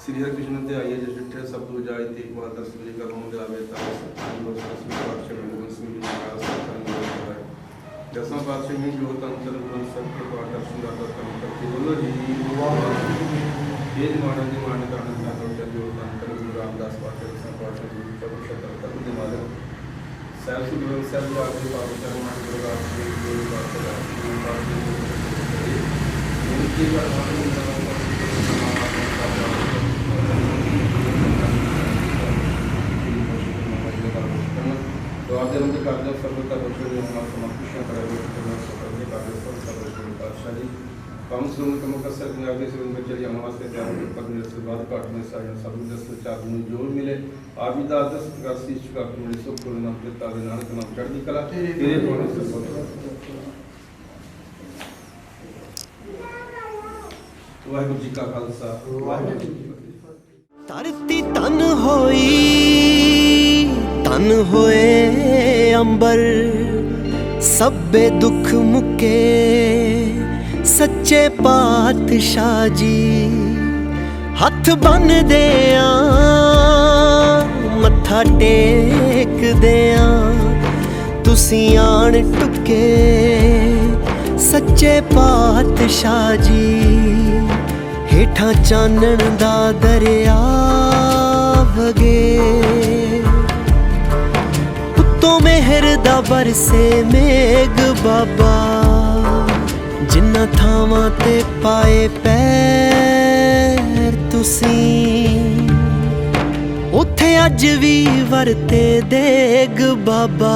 श्री हरि कृष्ण ते आइए जो चिट्ठे सब तो जाए थे एक बार दस बजे का होने आवे ताकि दसवां पातशाह में जो तंत्र गुरु सब के पाठ दर्शन दाता तंत्र के बोलो जी ये मानव जी मानव का आनंद का जो तंत्र गुरु रामदास पातशाह दसवां पातशाह गुरु चौबीस शतक तक के मालक सैल सुब्रह सैल आगे पातशाह मान गुरु रामदेव गुरु पातशाह इनकी तो आप जब उनके कार्य सर्वता बच्चों ने हमारा समर्पित करेंगे करने कार्य सर्वश्रेष्ठ पातशाह जी कम से कम का सर में आगे से उनके चलिए हमारे से ध्यान पर मेरे से बाद काट में सारे सब दस चार में जोड़ मिले आबिदा 10 का शीश का अपने सब को नाम देता है नानक नाम चढ़नी कला तेरे द्वारा से वाहिगुरु जी का खालसा वाहिगुरु जी की फतेह। धरती तन होई तन होए अंबर सब्बे दुख मुके सच्चे पातशाह जी हथ बन देया मत्था टेक देया तुसी आन टुके सच्चे पातशाह जी हेठा चानन दा दरिया वगे उत्तो मेहर दा बरसे मेघ बाबा जिन्ना थावां ते पाए पैर तुसी उत्थे अज भी वरते देग बाबा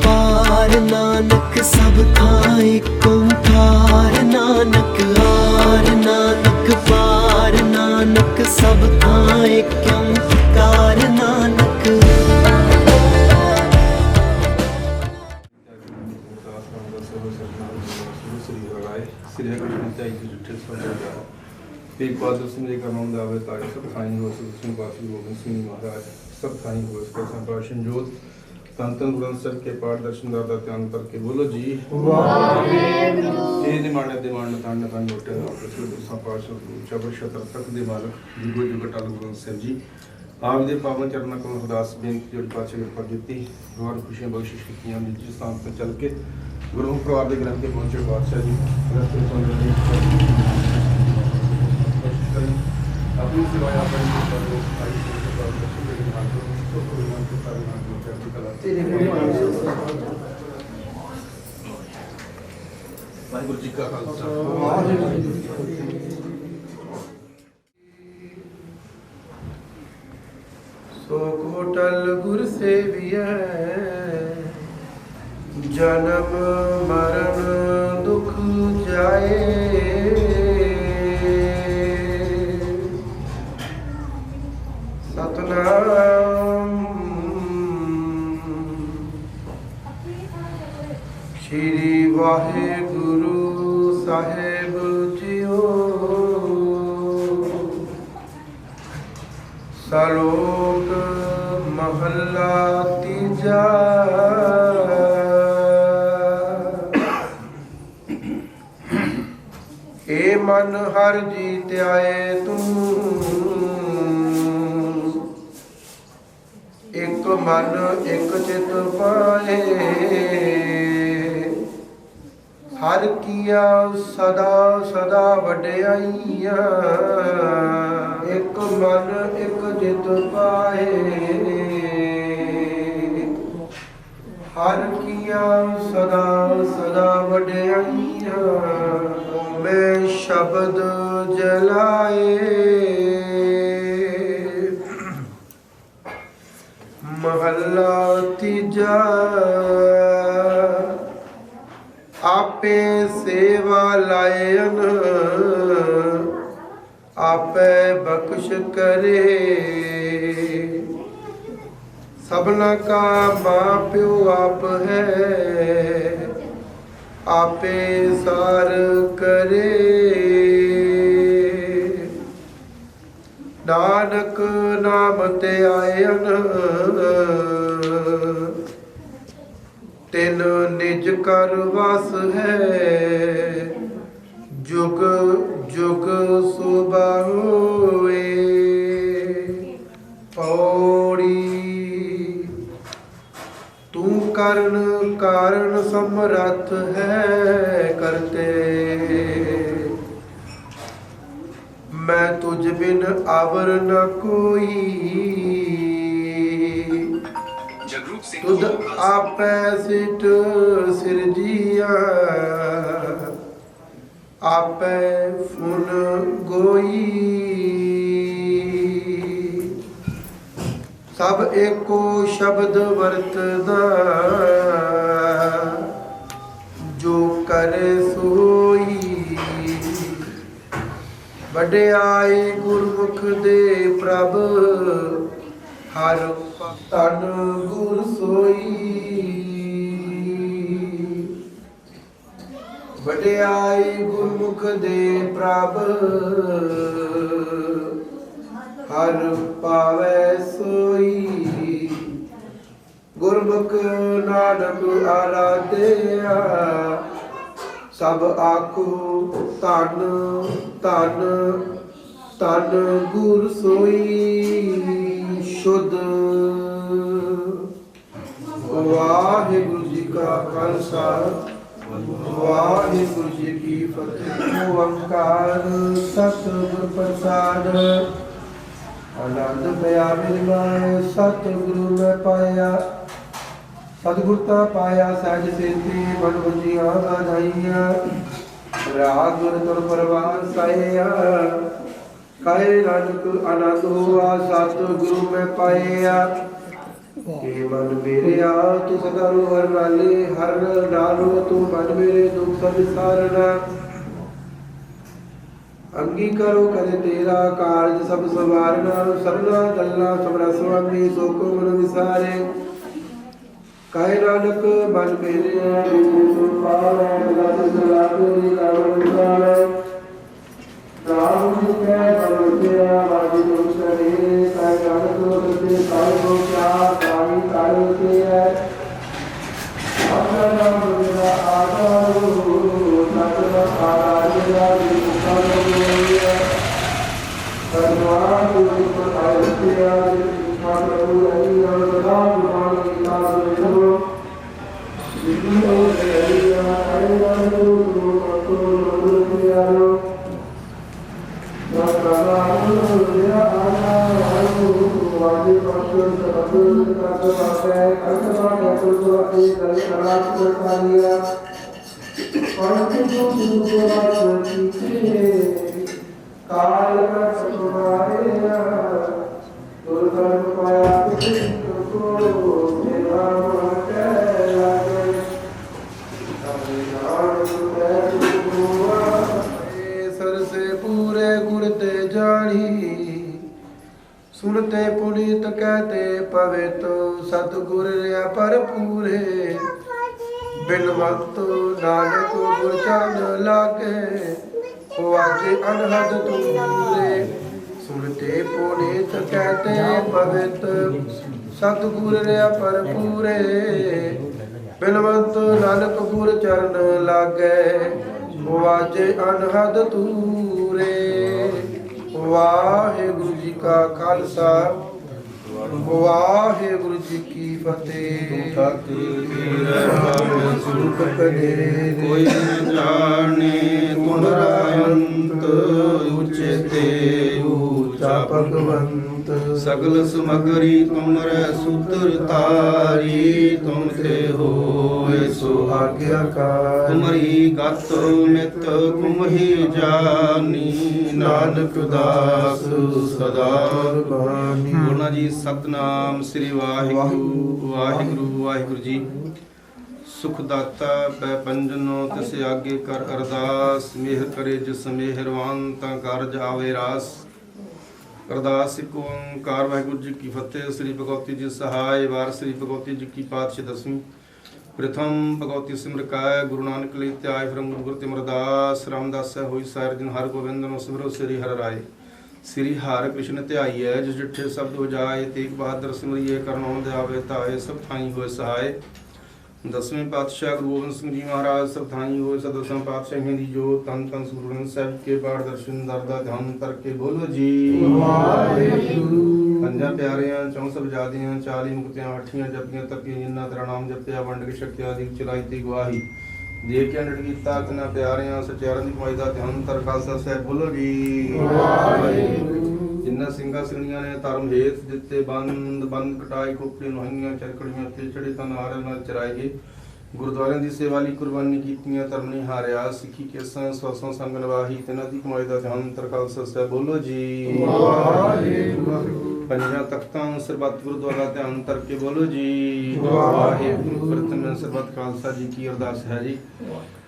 पार नानक सब थां इक ओंकार नानक आर नानक पार नानक सब थां इक ओंकार नानक एक बात उसमें एक आनंद आवे ताकि सब खाई हो उसमें काफी गोविंद सिंह महाराज सब खाई हो उसका संप्राशन जोत संतन गुरु सर के पाठ दर्शन दाता ध्यान करके बोलो जी ये निमाने दिमाने ताने ताने होते हैं प्रसिद्ध संप्राशन चौबीस शतक तक दे मालक जुगो जुगो टालू गुरु सर जी आप दे पावन चरणों को खुदास बेनती और पाछे कृपा कीती और खुशियां बख्शिश कीतियां जिस स्थान पर चल के गुरु परिवार के ग्रंथ के पहुंचे बादशाह जी अपनी सेवाएं वाहिगुरु जी का खालसा सो कोटल गुर सेविया जन्म मरण दुख जाए सतनाम श्री वाहिगुरु साहेब जियो सलोक महला तीजा ए मन हर जीत आए तू एक मन एक चित पाए हर किया सदा सदा वड्याइया एक मन एक चित पाए हर किया सदा सदा वड्याइया मैं शब्द जलाए महला तीजा आपे सेवा लायन आपे बख्श करे सबना का माँ प्यो आप है आपे सार करे नानक नाम ते आयन तिन निज कर वास है जुग जुग सुबाहु ते मैं तुझ बिन आवर न कोई तुद आपै सिट सिरजिया आपै फुन गोई सब एको शब्द वरतदा जो करे सोई वड्याई गुरमुख दे प्रभ हर तन गुर सोई वड्याई गुरमुख दे प्रभ हर पावै सोई गुरमुख नानक आराध्या सब आखो धन धन धन गुर सोई शुद्ध वाहिगुरु जी का खालसा वाहिगुरु जी की फतेह। ओंकार सतਿਗੁਰ प्रसाद आनंद पया मिलना सतਿਗੁਰੂ मैं पाया सतਿਗੁਰ ता पाया सहज सेती मन बुझिया बधाइया राग गुर तुर परवार साया कहे नानक आनंद हुआ सतਿਗੁਰੂ मैं पाया के मन मेरे आ तू सदा रो हर नाले हर नालो तू मन मेरे दुख सब सारना अंगी करो कदे तेरा कारज सब सवारना सरना गल्ला सबरा स्वामी सो को मन विसारे कहे नानक मन मेरे तू पावे गद सला तेरी कावड़ राम जी के बलतेरा बाजी तुम सरे कहे नानक तुझे कालो क्या कामी कालो के है अपना नाम मेरा आधारो सतना आराधना विमुखानो सर्वान तुझे आयत्या प्रभु हरि और राम नाम का लो विष्णु हरिया हरिया तो सुनते पुनीत कहते पवित सतगुर रिया पर पूरे बिन वक्त नानक गुर चरण लागे वाजे अनहद तूरे सुनते पुनीत कहते पवित सतगुर रिया पर पूरे बिन वक्त नानक गुर चरण लागे वाजे अनहद तूरे। वाहिगुरु जी का खालसा वाहिगुरु जी की फतेह। कोई जाने तुम्हारा अंत उचते ऊंचा भगवंत सगल समगरी तुमरे सूत्र तारी तुम ते हो सो आज्ञाकार तुम्हारी गत मित तुम ही जानी नानक दास सदा बानी। बोलना जी सतनाम श्री वाहिगुरु वाहिगुरु वाहिगुरु जी। सुख दाता पै पंजनो तिस आगे कर अरदास मेहर करे जिस मेहरवान ता कारज आवे रास। अरदास एक ओंकार वाहिगुरु जी की फतेह। श्री भगवती जी सहाय वार श्री भगवती जी की पातशाही दसवीं प्रथम भगवती सिमर काय गुरु नानक लेते आय फ्रम गुरु तिमरदास रामदास होई सार दिन हर गोविंद नो सिमरो श्री हर राय। श्री हर कृष्ण ध्याइए जिस जिठे शब्द हो जाए तेग बहादुर सिमरिए करनौं ध्यावे ताए सब थाई होए सहाय। दसवें पातशाह गुरु गोबिंद सिंह जी महाराज सब थाई होए सदसवें पातशाह दी जो तन तन गुरु ग्रंथ साहिब के पाठ दर्शन दरदा ध्यान करके बोलो जी वाहिगुरु। पंजा प्यारियां चौं सब जादियां 40 मुक्तियां 8 जपियां तकियां जिन्ना तेरा नाम जपया वंड के शक्ति आदि चलाई ती गवाही ਦੇਖ ਕੇ ਅੰਡੜ ਕੀਤਾ ਕਿੰਨਾ ਪਿਆਰਿਆਂ ਸਚਿਆਰਾਂ ਦੀ ਕਮਾਈ ਦਾ ਧਿਆਨ ਤਰ ਖਾਲਸਾ ਸਾਹਿਬ ਬੋਲੋ ਜੀ। ਜਿੰਨਾ ਸਿੰਘਾਂ ਸਿੰਘਣੀਆਂ ਨੇ ਧਰਮ ਹੇਤ ਦਿੱਤੇ ਬੰਦ ਕਟਾਈ ਖੋਪੜੀ ਨੋਹੀਆਂ ਚਰਕੜੀਆਂ ਤੇ ਚੜੇ ਤਾਂ ਨਾਰਿਆਂ ਨਾਲ ਚਰਾਏ ਗਏ। ਗੁਰਦੁਆਰਿਆਂ ਦੀ ਸੇਵਾ ਲਈ ਕੁਰਬਾਨੀ ਕੀਤੀਆਂ ਧਰਮ ਨਹੀਂ ਹਾਰਿਆ। ਸਿੱਖੀ ਕੇਸਾਂ ਸਵਾਸਾਂ ਸੰਗ ਨਿਵਾਹੀ ਤਿਨਾਂ ਦੀ ਕਮਾਈ ਦਾ ਧਿਆਨ ਤਰ ਖਾਲਸਾ ਸਾਹਿਬ ਬੋਲੋ ਜੀ। ਪੰਜਾਂ ਤਖਤਾਂ ਸਰਬੱਤ ਗੁਰਦੁਆਰਾ ਧਿਆਨ ਤਰ ਕੇ ਬੋਲੋ ਜੀ। ਵਾਹਿਗੁਰੂ। ਪ੍ਰਥਮ ਸਰਬੱਤ ਖਾਲਸਾ ਜੀ ਕੀ ਅਰਦਾਸ ਹੈ ਜੀ।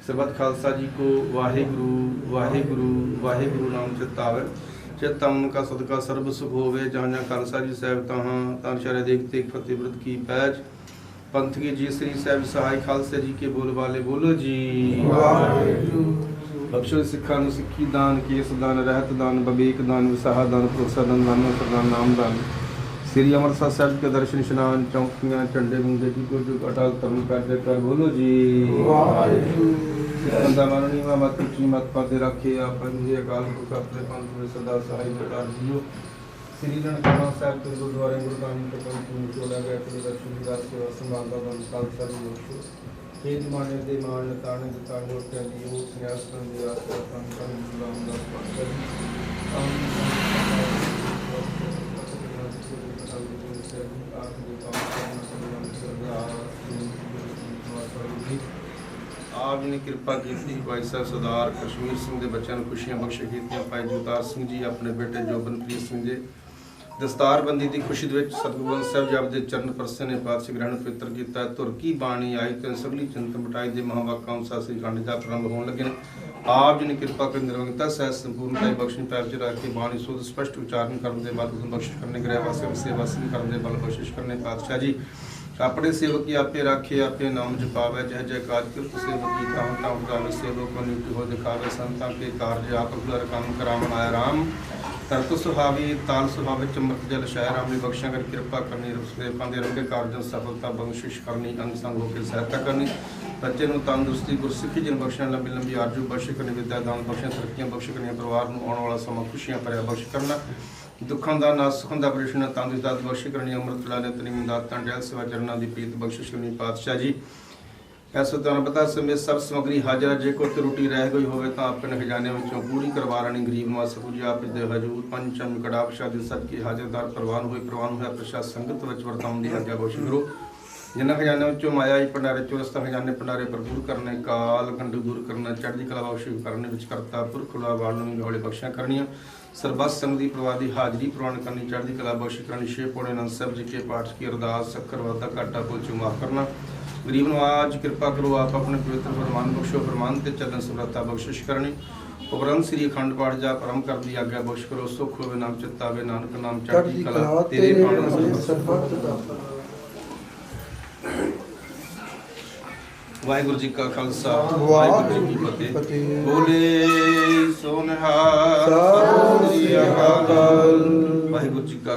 ਸਰਬੱਤ ਖਾਲਸਾ जी को वाहिगुरु वाहिगुरु वाहिगुरु नाम चितावे चितम का सदका सर्ब सुख होवे। जहाँ जहाँ खालसा जी साहब तहाँ तान शहर देखते फतेह व्रत की पैज पंथ के जी श्री साहब सहाय खालसा जी के बोल वाले बोलो जी। बख्शो सिखा नु सिक्खी दान केस दान रहत दान बबीक दान विसाहा दान भरोसा दान नानो सरदान नाम दान श्री अमरसर साहब के दर्शन स्नान चौकियाँ झंडे मुंडे की को जो अटल तरन कर बोलो जी। बंदा माननी मत की मत पाते रखे अपन जी अकाल पुरख अपने पंथ में सदा सहाय प्रकार जियो। श्री ननकाना साहब के गुरुद्वारे गुरदानी के पंथ में चोला गया थे दर्शन विदास सेवा संभालता बन खालसा जी बख्शो खेत माने दे मान ताने ताने होते दियो न्यास कर दिया अपन कर गुलाम दास पातशाह आप ने कृपा की थी। भाई साहब सरदार कश्मीर सिंह के बच्चों को खुशियां बख्श कीतियां। भाई जुगतार सिंह जी अपने बेटे जोबनप्रीत सिंह जी दस्तारबंदी की खुशी सतगुरु ग्रंथ साहब जी आपके चरण परसे ने पातशाह ग्रहण पवित्र किया। धुर की बाणी आई तो सगली चिंत मिटाई दे महावाक्या अनुसार खंड जा प्रारंभ होने लगे। आप जी ने कृपा कर निर्वंगता सह संपूर्णता बख्शनी पैर च रख के बाणी शुद्ध स्पष्ट उच्चारण करने के बाद बख्शिश करने गृहवासी सेवा करने बल बख्शिश करने पातशाह जी अपने सेवक की आपे राखे आपे नाम जपावे जय जय काज कृत सेवक की ताम ताम गावे सेवक को नियुक्ति हो दिखावे संतां के कार्य आप अगुलर काम करावन आया राम तरत सुहावी ताल सुहावे चमक जल शाय राम ने बख्शा कर कृपा करनी सेवकां दे रंगे कार्य सफलता बख्शिश करनी अंग संग होकर सहायता करनी बच्चे ਨੂੰ ਤੰਦਰੁਸਤੀ ਗੁਰਸਿੱਖੀ ਜਨ ਬਖਸ਼ਣ ਲੰਬੀ ਲੰਬੀ ਆਰਜੂ ਬਖਸ਼ ਕਰਨੀ ਵਿਦਿਆ ਦਾਨ ਬਖਸ਼ਣ ਤਰੱਕੀਆਂ ਬਖਸ਼ ਕਰਨੀਆਂ ਪਰਿਵਾਰ ਨੂੰ ਆਉਣ ਵਾਲਾ ਸਮਾਂ ਖੁਸ਼ੀਆਂ ਭਰਿਆ ਬਖਸ਼ ਕਰਨਾ ਦੁੱਖਾਂ ਦਾ ਨਾਸ ਸੁਖਾਂ ਦਾ ਪਰੇਸ਼ਾਨਾਂ ਤੰਦਰੁਸਤੀ ਦਾਤ ਬਖਸ਼ ਕਰਨੀ ਅੰਮ੍ਰਿਤ ਲਾ ਨੇ ਤਨੀ ਦਾਤਾਂ ਡੈਲ ਸੇਵਾ ਚਰਨਾਂ ਦੀ ਪ੍ਰੀਤ ਬਖਸ਼ਿਸ਼ ਕਰਨੀ ਪਾਤਸ਼ਾਹ ਜੀ ਐਸਾ ਤੁਹਾਨੂੰ ਪਤਾ ਸਮੇਤ ਸਭ ਸਮਗਰੀ ਹਾਜ਼ਰ ਜੇ ਕੋਈ त्रुटि रह गई होवे तो अपने खजाने ਵਿੱਚੋਂ पूरी करवा रानी गरीब मां सबू जी आप दे हजूर पंचम कड़ा प्रसाद सब की हाजरदार प्रवान होया प्रसाद संगत ਵਿੱਚ ਵਰਤਾਉਣ ਦੀ ਆਗਿਆ ਬਖਸ਼ ਕਰੋ। जिन्होंने खजाने ਵਿੱਚੋਂ माया ही भंडारे चौरस्ता खजाने भंडारे भरपूर करने काल कंड दूर करना चढ़ती कला बख्श करने विच करता पुरख खुला वालू गौले बख्शियां करनियां सरबत संग दी प्रवाह दी हाजरी प्रवान करनी चढ़ती कला बख्श करनी छे पौड़े आनंद साहब जी के पाठ की अरदास सक्कर वादा घाटा पुल चों माफ करना गरीब नवाज कृपा करो आप अपने पवित्र फरमान बख्शो फरमान ते चलन समरता बख्शिश करनी उपरंत श्री अखंड पाठ जा परम कर दी आज्ञा बख्श करो सुख होवे नाम चितावे नानक नाम चढ़ती कला तेरे पावन सरबत। वाहिगुरु जी का खालसा वाहिगुरु जी की फतेह। बोले सो निहाल सतਿ ਸ੍ਰੀ ਅਕਾਲ। वाहिगुरु जी का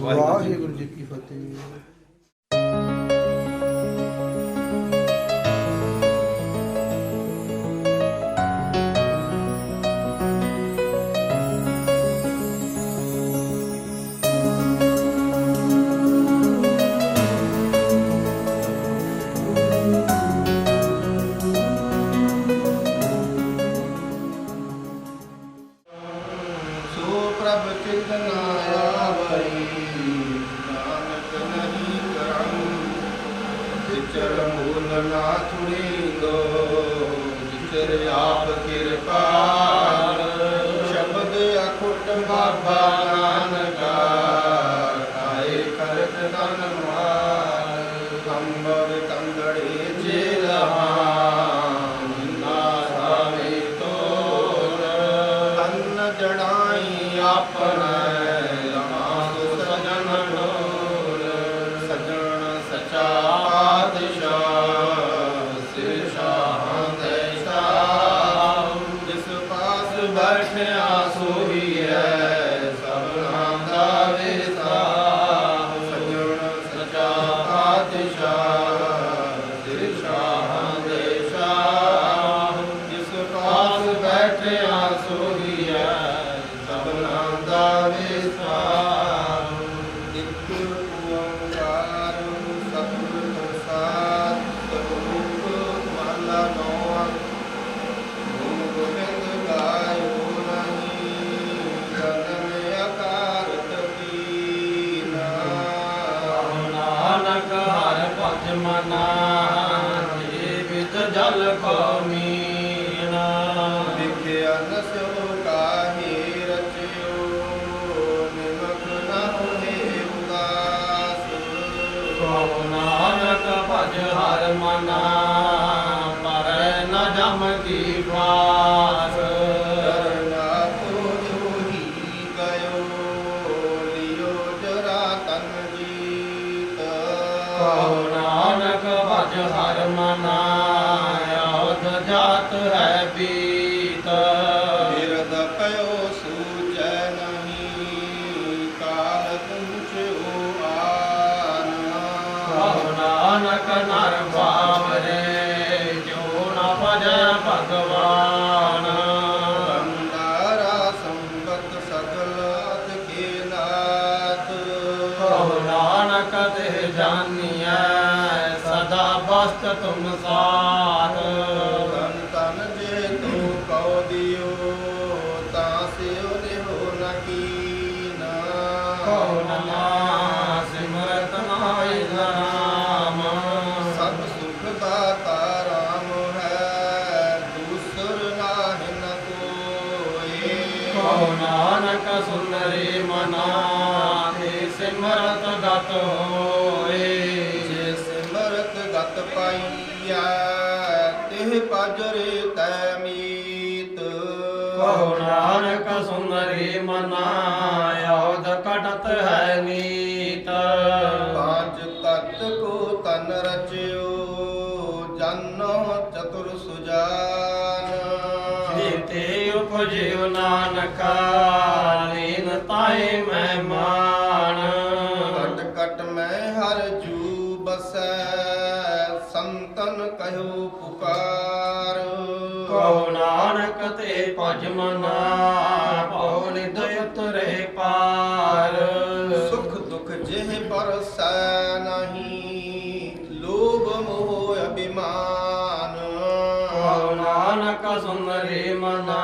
वाहिगुरु जी की फतेह। आप कृपाल शब्द अखुट बाबा नानका आए करत तन मान कंबर कंगड़े चेलहा नावे तो अन्न जड़ाई आपन सजन ढोल सजन सचा पातशाह मना पर न जम की फास डरना तो जो ही गयो लियो जरा तन जीत कहो नानक भज हर मना अवध जात है बीत बिरद कयो सूझै नहीं काल तुमचो आन कहो नानक नर बावरे जो न भजै भगवान भंडारा संपत सकल के नाथ कहो नानक ते जानिए सदा बस्त तुम साथ धन तन जे तू कौ दियो तासे हो न कीना कहो नमा सिमरत नाय राम सब सुख दाता राम है दूसर नाहि न कोई कहो नानक सुंदरी मना ते सिमरत गत होए जे सिमरत गत पाइया तिह पजरे तै मीत कहो नानक सुंदरी मना अवध कटत है नीत पांच तत्त को तन रचियो जन्नो चतुर सुजान जीते उपजियो नानक लीन ताए मेहमान कट कट में हर जू बसै संतन कहो पुकार कहो नानक ते भज मना पौ निदयत रे पार सुख दुख जेह बरसै नहीं लोभ मोह अभिमान कहो नानक सुंदरी मना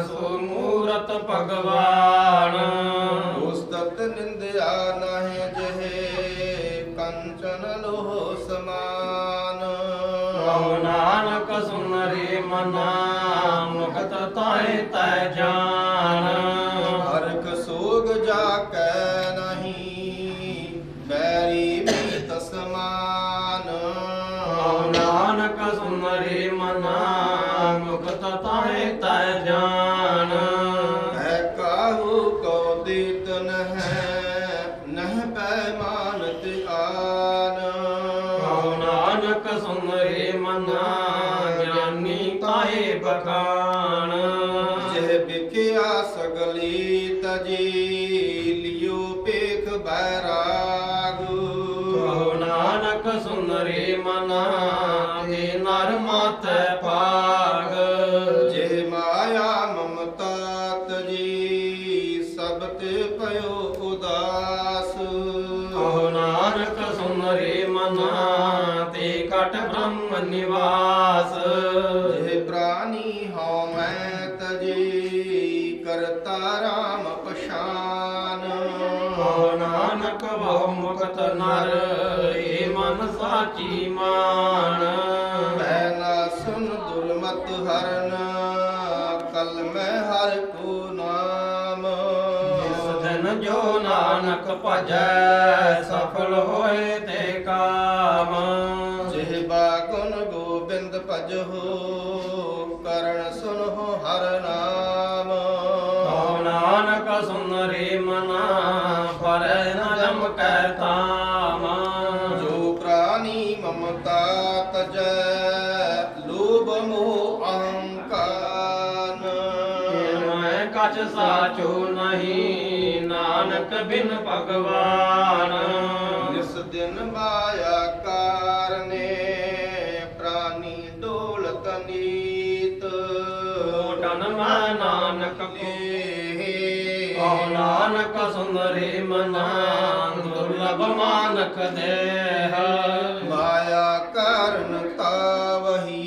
सुमूरत भगवान उस्तत निंदया नहीं जेह कंचन लोह समान कहो नानक सुंदरी मना मुक्त ताए तै जान हरक सोग जाकै नहीं बैरी मीत समान कहो नानक सुंदरी मना मुक्त ताए तै जान है काहू को दीत नह पैमानत आन कहो नानक सुंदरी मना ज्ञानी ताए बखान जह बिख्या सगली तजी लियो पेख बैराग कहो नानक सुंदरी मना ते नर माते पाग जे माया ममता तजी सब ते पयो उदास कहो नानक सुंदरी मना ते कट ब्रह्म निवास जे प्राणी हो मैं तजी करता राम पशान कहो नानक बहु मुक्त नर ए मन साची मान पहला सुन दुर्मत हरन कल में हर को नाम जिस दिन जो नानक भजै सफल होए ते काम जिहबा गुण गोबिंद भजहो करण सुनहो हर नाम कहो नानक सुंदरी मना पर न जम कै ताम जो प्राणी ममता तजै लोभ मोह अहंकार मैं कछ साचो नहीं नानक बिन भगवान निस दिन माया कारणे प्राणी डोलत नीत ओटन मैं नानक को कहो नानक सुंदरी मना दुर्लभ मानक देह माया कारण तावही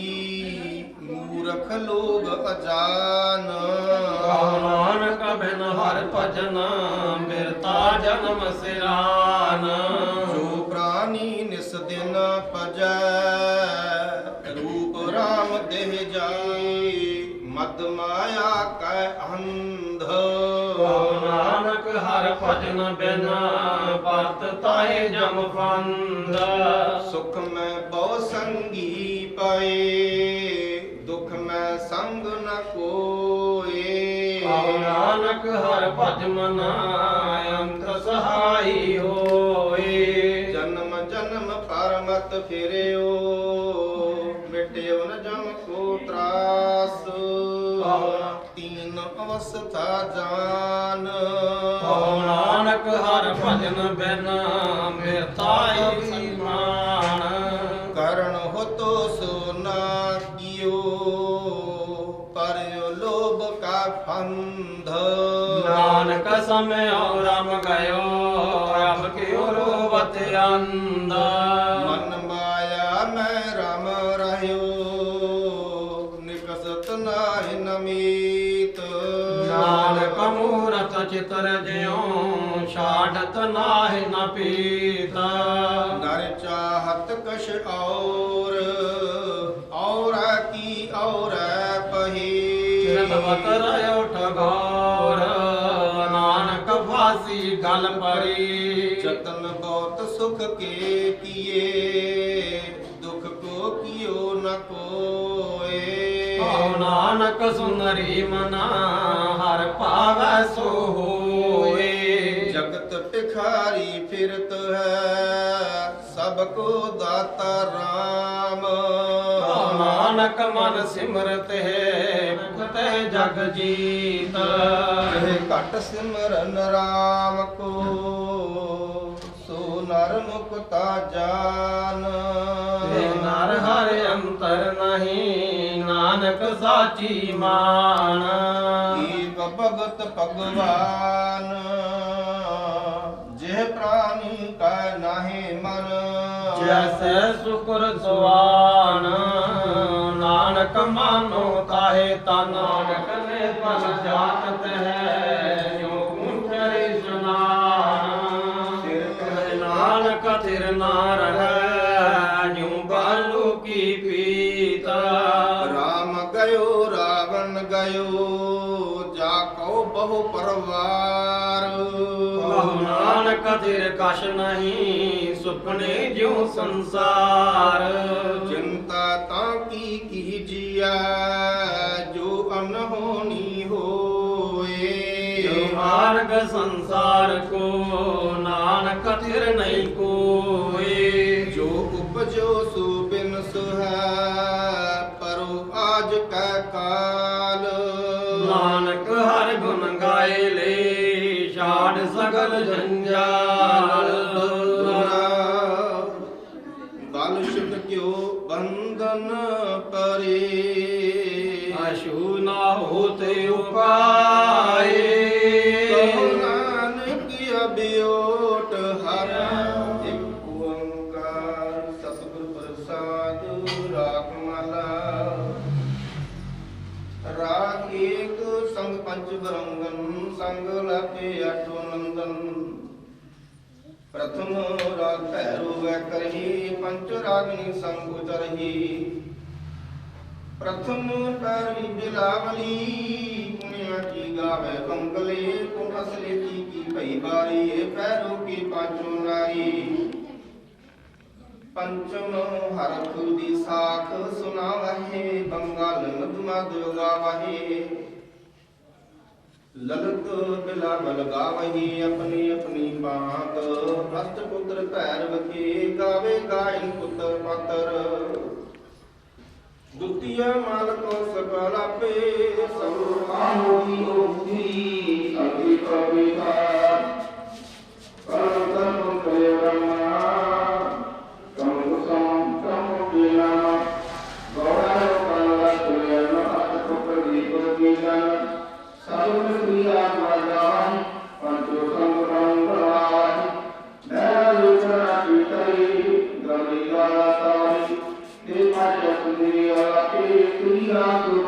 मूरख लोग अजान कहो नानक बिन हर भजन बिरता जन्म सिरान जो प्राणी निस दिन पजै रूप राम देह जाई मद माया कै अंध कहो नानक हर भजन बिन परत ताए जम फंद सुख में बहु ਸੰਗ ਨ ਕੋਏ। ਕਹੋ ਨਾਨਕ ਹਰਿ ਭਜ ਮਨਾ ਅੰਤ ਸਹਾਈ ਹੋਏ। ਜਨਮ ਜਨਮ ਪਰ ਮਤ ਫਿਰਿਓ ਮਿਟਿਓ ਨ ਜਮ ਕੋ ਤਰਾਸ। ਤੀਨ ਅਵਸਥਾ ਜਾਨ। ਕਹੋ ਨਾਨਕ ਹਰਿ ਭਜਨ ਬਿਨ ਬਿਰਤਾਈ ਮਾਨ। ਕਰਨ ਹੋਤੋ ਸੋ ਨਾ ਕੀਓ ਪਰਿਓ ਲੋਭ ਕਾ ਫੰਧ। ਨਾਨਕ ਸਮਿਓ ਰਮ ਗਇਓ ਅਬ ਕਿਉ ਰੋਵਤ ਅੰਧ। ਮਨ ਮਾਇਆ ਮੈਂ ਰਮ ਰਹਿਓ ਨਿਕਸਤ ਨਾਹਿ ਨਮੀਤ। ਨਾਨਕ ਮੂਰਤ ਚਿਤਰ ਜਿਉ ਛਾੜਤ ਨਾਹਿ ਨ ਪੀਤ। ਨਰ ਚਾਹਤ ਕਛ ਔਰ ਕੀ ਔਰ ਪਹੀ। ਚਿਰਤਵਤ ਰਹਿਓ ਠਗੋਰ ਨਾਨਕ ਫਾਸੀ ਗਲ ਪਰੀ। ਜਤਨ ਬਹੁਤ ਸੁਖ ਕੇ ਕੀਏ ਦੁਖ ਕੋ ਕੀਓ ਨ ਕੋਏ। ਕਹੋ ਨਾਨਕ ਸੁੰਦਰੀ ਮਨਾ ਹਰ ਭਾਵੈ ਸੋ ਹੋਏ। ਜਗਤ ਭਿਖਾਰੀ ਫਿਰਤ ਹੈ ਸਭ ਕੋ ਦਾਤਾ ਰਾਮ। ਕਹੋ ਨਾਨਕ ਮਨ ਸਿਮਰਤ ਹੈ ਮੁਕਤਿ ਜਗ ਜੀਤ। ਇਹ ਘਟ ਸਿਮਰਨ ਰਾਮ ਕੋ ਸੋ ਨਰ ਮੁਕਤਾ ਜਾਨ। ਤੇ ਨਰ ਹਰਿ ਅੰਤਰ ਨਹੀਂ ਨਾਨਕ ਸਾਚੀ ਮਾਨ। ਏਕ ਭਗਤ ਭਗਵਾਨ ਜਿਹ ਪ੍ਰਾਨੀ ਕਾ ਨਾਹੀ ਮਨ। ਜੈਸੇ ਸੁਕਰ ਸੁਆਨ ਨਾਨਕ ਮਾਨੋ ਕਾਹੇ ਤਨ। ਨਾਨਕ ਨੇ ਪਲ ਜਾਤ ਹੈ ਜੋ ਮੁੰਠਰੀ ਸੁਨਾਨ। ਸਿਰ ਤੇ ਨਾਨਕ ਤਿਰ ਨਾ ਰਹੈ ਜਿਉ ਬਾਲੂ ਕੀ ਪੀਤ। ਰਾਮ ਗਇਓ ਰਾਵਣ ਗਇਓ ਜਾ ਕਉ ਬਹੁ ਪਰਵਾਰ। ਕਹੋ ਨਾਨਕ ਤਿਰ ਕਛ ਨਹੀਂ ਸੁਪਨੇ ਜਿਉ ਸੰਸਾਰ। ਚਿੰਤਾ ਤਾਂ ਕੀ ਕੀਜੀਐ ਜੋ ਅਨਹੋਣੀ ਹੋਏ। ਜੋ ਮਾਰਗ ਸੰਸਾਰ ਕੋ ਨਾਨਕ ਤਿਰ ਨਹੀਂ ਕੋਏ। ਜੋ ਉਪਜੋ ਸੋ ਬਿਨਸ ਹੈ ਪਰੋ ਆਜ ਕੈ ਕਾਲ। ਨਾਨਕ ਹਰਿ ਗੁਣ ਗਾਏ ਲੈ ਛਾੜ ਸਗਲ ਜੰਜਾਲ। ਬਲ ਛੁਟ ਕਿਉ ਬੰਧਨ ਪਰੇ। ਅਛੂ ਨਾ ਹੋਤੇ ਉਪਾਏ। ਕਹੋ ਨਾਨਕ ਅਬਿਓਟ ਹਰ ਇੱਕ ਓੰਕਾਰ ਸਤਿਗੁਰ ਪ੍ਰਸਾਦ। ਰਾਗ ਮਾਲਾ ਰਾਗ ਏਕ ਸੰਗ ਪੰਚ ਬਰੰਗਨ ਸੰਗ ਲਾਪੇ ਆਠੋ ਨੰਦਨ। ਪ੍ਰਥਮ ਰਾਗ ਭੈਰੋ ਵੈ ਕਰਹੀ ਪੰਚ ਰਾਗਿਨੀ ਸੰਗ ਉਚਰਹੀ। ਪ੍ਰਥਮ ਪੈਰੀ ਬਿਲਾਵਲੀ ਪੁਣਿਆ ਕੀ ਗਾਵੇ ਕੰਗਲੇ ਕੋ ਅਸਲੇ ਕੀ ਭਈ ਬਾਰੀ। ਇਹ ਪੈਰੋ ਕੀ ਪਾਂਚੋ ਨਾਰੀ। ਪੰਚਮ ਹਰਖ ਦੀ ਸਾਖ ਸੁਨਾਵਹਿ ਬੰਗਲ ਮਧੁਮਦ ਗਾਵਹਿ। ਲਲਤ ਬਿਲਾਵਲ ਗਾਵਹਿ ਆਪਣੀ ਆਪਣੀ ਬਾਤ। ਅਸ਼ਟ ਪੁੱਤਰ ਭੈਰਵ ਕੇ ਗਾਵੇ ਗਾਇਨ ਪੁੱਤਰ ਪਾਤਰ। ਦੁਤੀਆ ਮਾਲਕੋ ਸਕਲ ਆਪੇ ਸਭ ਆਹੋਈ ਹੋਈ। ਅਭੀ ਕਵਿਤਾ ਕਰਮ ਕਰੇ ਰਮਾ ਕਮ ਸਮ ਕਮ ਬਿਨਾ ਗੌੜਾ ਕਲਾ ਤੁਰੇ ਨ ਅਤ ਕੁਪਰੀ ਕੋ ਬਿਨਾ। ਸਭ ਦੁਨੀਆ ਮਾਦਾਨ ਪੰਚੋ ਸੰਗ ਰਾਜ। ਮੈਂ ਲੁਚਨਾ ਕੀਤਈ ਗਲੀ ਗਾਲਾ ਤਾਈ। ਤੇ ਮਾਜਾ ਸੁਨੀਆ ਕੇ ਦੁਨੀਆ ਤੋਂ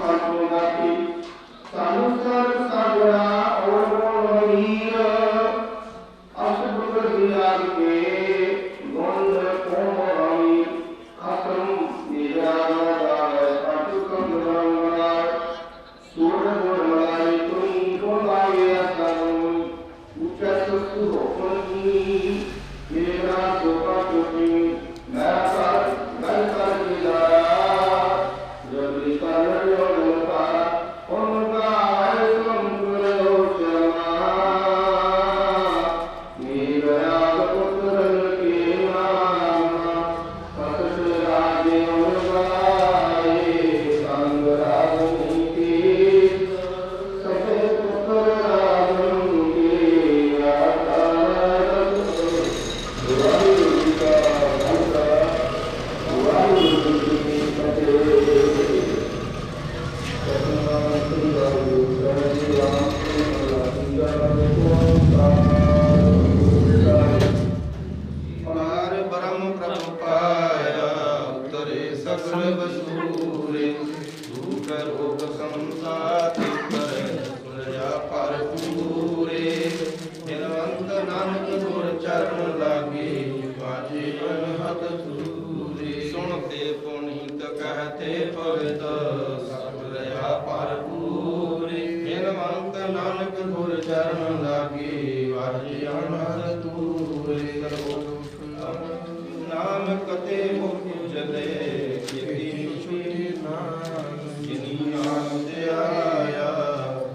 ਕਤੇ ਮੁਖ ਉਜਲੇ ਕੀਤੀ ਛੁਟੀ ਨਾਮ ਜਿਨੀ ਆਨੰਦ ਆਇਆ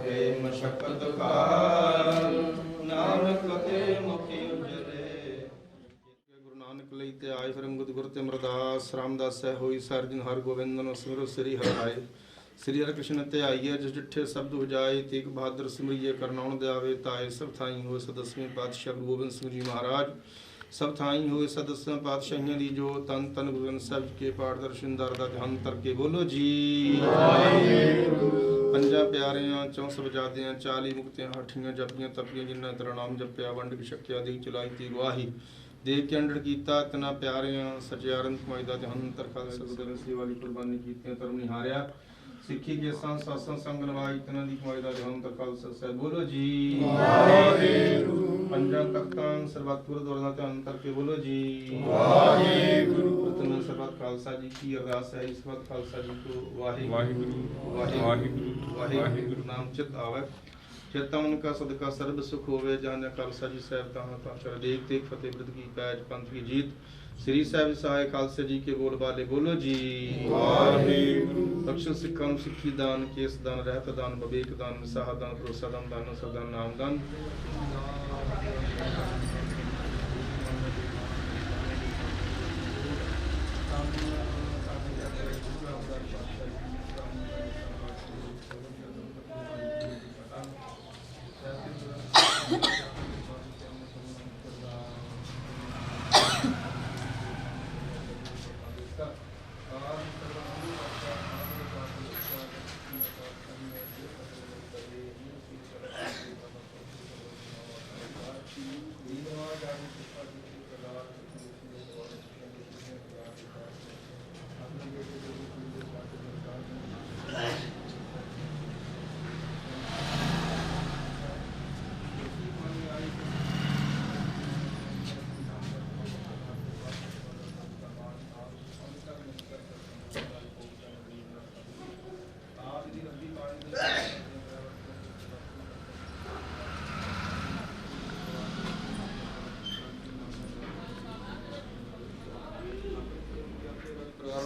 ਹੈ ਮਸ਼ਕਤ ਕਾਲ ਨਾਨਕ ਕਤੇ ਮੁਖ ਉਜਲੇ। ਗੁਰੂ ਨਾਨਕ ਲਈ ਤੇ ਆਏ ਫਿਰ ਅੰਗਦ ਗੁਰ ਤੇ ਅਮਰਦਾਸ ਰਾਮਦਾਸ ਹੈ ਹੋਈ ਸਰਜਨ ਹਰ ਗੋਬਿੰਦ ਨੂੰ ਸਿਮਰੋ ਸ੍ਰੀ ਹਰਿ ਸ੍ਰੀ ਹਰਿ ਕ੍ਰਿਸ਼ਨ ਤੇ ਆਈਏ ਜਿਸ ਡਿਠੇ ਸ਼ਬਦ ਉਜਾਏ ਤੇਗ ਬਹਾਦਰ ਸਿਮਰਿਏ ਕਰਨਾਉਣ ਦੇ ਆਵੇ ਤਾਏ ਸਭ ਥਾਈ ਹੋਏ ਸਦਸਵੇਂ ਪਾਤਸ਼ਾਹ ਗੁਰੂ ਗੋਬਿੰਦ ਸਿੰਘ ਜੀ ਮਹਾਰਾਜ ਸਭ ਥਾਈ ਹੋਏ ਸਦਸਵੇਂ ਪਾਤਸ਼ਾਹੀਆਂ ਦੀ ਜੋ ਤਨ ਤਨ ਗੁਰੂ ਗ੍ਰੰਥ ਸਾਹਿਬ ਕੇ ਪਾਠ ਦਰਸ਼ਨਦਾਰ ਦਾ ਧਿਆਨ ਕਰਕੇ ਬੋਲੋ ਜੀ ਵਾਹਿਗੁਰੂ। ਪੰਜਾਂ ਪਿਆਰਿਆਂ 64 ਵਜਾਦਿਆਂ 40 ਮੁਕਤਿਆਂ ਹਾਠੀਆਂ ਜਪੀਆਂ ਤਪੀਆਂ ਜਿਨ੍ਹਾਂ ਤੇਰਾ ਨਾਮ ਜਪਿਆ ਵੰਡ ਕੇ ਛਕਿਆ ਦੀ ਚਲਾਈ ਤੀ ਗਵਾਹੀ ਦੇਖ ਕੇ ਅੰਡੜ ਕੀਤਾ ਤਨਾ ਪਿਆਰਿਆਂ ਸਚਿਆਰਨ ਕਮਾਈ ਦਾ ਧਿਆਨ ਤਰਖਾਲ ਸਤਿਗੁਰਾਂ ਸੇਵਾ ਵਾਲੀ ਕੁਰਬਾਨੀ ਕੀਤੀਆਂ ਧਰਮ ਨਿਹਾਰਿਆ ਸਿੱਖੀ ਕੇ ਸਾਸਾਂ ਸੰਗ ਨਵਾਈ ਤਨਾਂ ਦੀ ਕਮਾਈ ਦਾ ਧਿਆਨ ਤਰਖਾਲ ਸਤਿ ਬੋਲੋ ਜੀ ਵਾਹਿਗੁਰੂ। ਪੰਜਾਂ ਤਖਤਾਂ ਸਰਬੱਤ ਗੁਰਦੁਆਰਾ ਦਾ ਧਿਆਨ ਕਰਕੇ ਬੋਲੋ ਜੀ ਵਾਹਿਗੁਰੂ। ਪ੍ਰਤਨ ਸਰਬੱਤ ਖਾਲਸਾ ਜੀ ਕੀ ਅਰਦਾਸ ਹੈ ਇਸ ਵਕਤ ਖਾਲਸਾ ਜੀ ਕੋ ਵਾਹਿਗੁਰੂ ਵਾਹਿਗੁਰੂ ਵਾਹਿਗੁਰੂ ਨਾਮ ਚਿਤ ਆਵੇ ਚੇਤਾ ਉਨਕਾ ਸਦਕਾ ਸਰਬ ਸੁਖ ਹੋਵੇ ਜਾਨ ਖਾਲਸਾ ਜੀ ਸਾਹਿਬ ਤਾਂ ਚਰ ਦੇਖ ਤੇ ਫਤਿਹ ਬਿਰਦ ਕੀ ਪੈਜ ਪੰਥ ਕੀ ਜੀਤ ਸ੍ਰੀ ਸਾਹਿਬ ਸਹਾਇ ਖਾਲਸੇ ਜੀ ਕੇ ਬੋਲ ਬਾਲੇ ਬੋਲੋ ਜੀ ਵਾਹਿਗੁਰੂ। ਬਖਸ਼ੋ ਸਿੱਖਾਂ ਨੂੰ ਸਿੱਖੀ ਦਾਨ ਕੇਸ ਦਾਨ ਰਹਿਤ ਦਾਨ ਵਿਵੇਕ ਦਾਨ ਵਿਸਾਹ ਦਾਨ ਭਰੋਸਾ ਦਾਨ ਦਾਨ ਸਦਾ ਨਾਮ ਦਾਨ।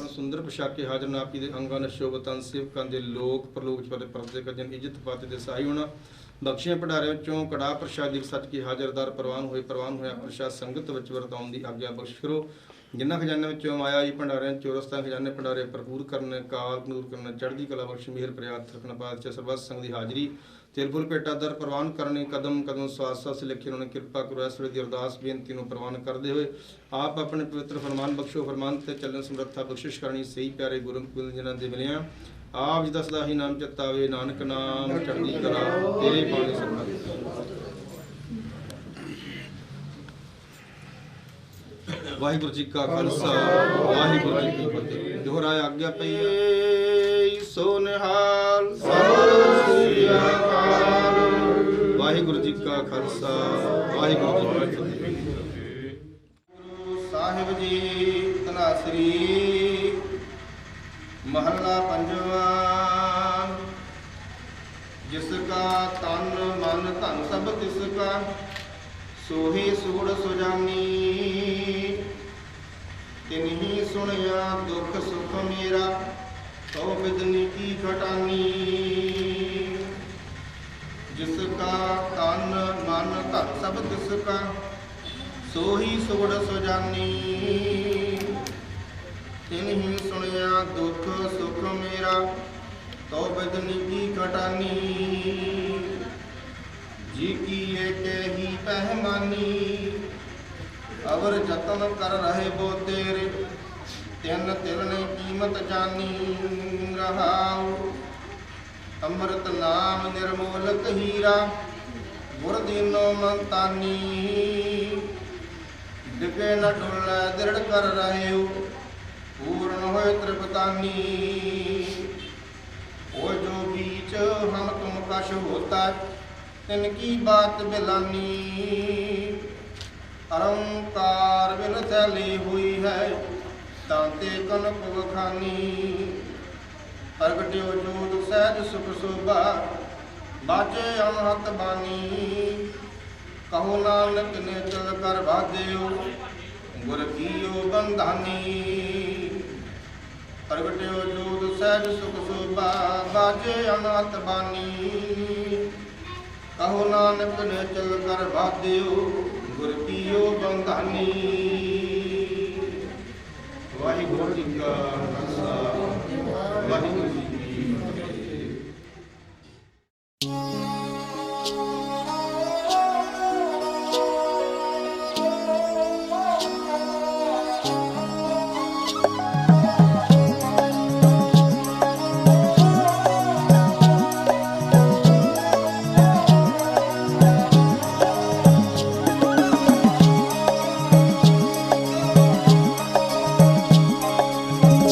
ਸੁੰਦਰ ਪੋਸ਼ਾਕੇ ਹਾਜ਼ਰ ਨਾਪੀ ਦੇ ਅੰਗਾਂ ਨਸ਼ੋਬਤਾਂ ਸੇਵਕਾਂ ਦੇ ਲੋਕ ਪ੍ਰਲੋਕ ਚ ਪਰਦੇ ਕਜਨ ਇੱਜ਼ਤ ਪਾਤੇ ਦੇ ਸਾਈ ਹੋਣਾ ਬਖਸ਼ੀਆਂ ਭੰਡਾਰਿਆਂ ਚੋਂ ਕੜਾ ਪ੍ਰਸ਼ਾਦ ਦੀ ਸੱਚ ਕੇ ਹਾਜ਼ਰਦਾਰ ਪ੍ਰਵਾਨ ਹੋਇਆ ਪ੍ਰਸ਼ਾਦ ਸੰਗਤ ਵਿੱਚ ਵਰਤਾਉਣ ਦੀ ਆਗਿਆ ਬਖਸ਼ ਕਰੋ। ਜਿਨ੍ਹਾਂ ਖਜ਼ਾਨੇ ਵਿੱਚੋਂ ਮਾਇਆ ਹੀ ਭੰਡਾਰਿਆਂ ਚੋਰਸਤਾਂ ਖਜ਼ਾਨੇ ਭੰਡਾਰੇ ਭਰਪੂਰ ਕਰਨ ਕਾਲ ਨੂਰ ਕਰਨ ਚੜ੍ਹਦੀ ਕਲਾ ਬਖਸ਼ ਮਿਹਰ ਪ੍ਰਿਆਤ ਰੱਖਣਾ ਪਾਤਸ਼ਾਹ ਸਰਬੱਤ ਸੰਗ ਦੀ ਹਾਜ਼ਰੀ ਤਿਲ ਫੁੱਲ ਭੇਟਾ ਦਰ ਪ੍ਰਵਾਨ ਕਰਨੇ ਕਦਮ ਕਦਮ ਸਵਾਸ ਸਵਾਸ ਲਿਖੇ ਉਹਨਾਂ ਨੇ ਕਿਰਪਾ ਕਰੋ ਇਸ ਵੇਲੇ ਦੀ ਅਰਦਾਸ ਬੇਨਤੀ ਨੂੰ ਪ੍ਰਵਾਨ ਕਰਦੇ ਹੋਏ ਆਪ ਆਪਣੇ ਪਵਿੱਤਰ ਫਰਮਾਨ ਬਖਸ਼ੋ ਫਰਮਾਨ ਤੇ ਚੱਲਣ ਸਮਰੱਥਾ ਬਖਸ਼ਿਸ਼ ਕਰਨੀ ਸਹੀ ਪਿਆਰੇ ਗੁਰੂ ਜਿਨ੍ਹਾਂ ਦੇ ਮਿਲਿਆ ਆਪ ਜੀ ਦਾ ਸਦਾ ਹੀ ਨਾਮ ਚਿਤਾਵੇ ਨਾਨਕ ਨਾਮ ਚੜ੍ਹਦੀ ਕਲਾ ਤੇਰੇ ਬਾਣੀ ਸਰਬੱਤ। ਵਾਹਿਗੁਰੂ ਜੀ ਕਾ ਖਾਲਸਾ ਵਾਹਿਗੁਰੂ ਜੀ ਕੀ ਫਤਿਹ। ਦੁਹਰਾਇਆ ਆਗਿਆ ਪਈ ਸੋ ਨਿਹਾਲ ਸਤਿ ਸ੍ਰੀ ਅਕਾਲ। ਵਾਹਿਗੁਰੂ ਜੀ ਕਾ ਖਾਲਸਾ ਵਾਹਿਗੁਰੂ ਜੀ ਕੀ ਫਤਿਹ। ਗੁਰੂ ਸਾਹਿਬ ਜੀ ਧਨਾਸਰੀ ਮਹੱਲਾ ਪੰਜਵਾਂ। ਜਿਸ ਕਾ ਤਨ ਮਨ ਧਨ ਸਭ ਤਿਸ ਕਾ ਸੋਹੀ ਸੂੜ ਸੁਜਾਨੀ। ਤਿਨਹੀ ਸੁਣਿਆ ਦੁਖ ਸੁਖ ਮੇਰਾ ਤਉ ਬਿਦਨੀ ਕੀ ਘਟਾਨੀ। ਜਿਸ ਕਾ ਤਨ ਮਨ ਧਨ ਸਭ ਤਿਸ ਕਾ ਸੋਹੀ ਸੂੜ ਸੁਜਾਨੀ। ਤਿਨਹੀ ਸੁਣਿਆ ਦੁਖ ਸੁਖ ਮੇਰਾ ਤਉ ਬਿਦਨੀ ਕੀ ਘਟਾਨੀ। जी की एक ही पहमानी अवर जतन कर रहे बो तेरे तिन तिलने कीमत जानी। रहाऊ अमृत नाम निर्मोलक हीरा गुर दीनो मंतानी। डिगे न डुल दृढ़ कर रहे हो पूर्ण होए त्रिपतानी। ओ जो बीच हम तुम कश होता तिनकी बात बिलानी। अलंकार बिन थैली हुई है तांते कनक बखानी। प्रगट्यो जोत सहज सुख शोभा बाजे अनहत बानी। कहो नानक ने चल कर बाध्यो ਗੁਰ ਕੀਓ ਬੰਧਾਨੀ। ਪ੍ਰਗਟਿਓ ਜੋਤ ਸਹਿਜ ਸੁਖ ਸੋਭਾ ਬਾਜੇ ਅਨਾਤ ਬਾਣੀ। ਕਹੋ ਨਾਨਕ ਨੇ ਚਲ ਕਰ ਬਾਧਿਓ ਗੁਰ ਕੀਓ ਬੰਧਾਨੀ। ਵਾਹਿਗੁਰੂ ਜੀ ਕਾ ਖਾਲਸਾ ਵਾਹਿਗੁਰੂ ਜੀ ਕੀ ਫਤਿਹ।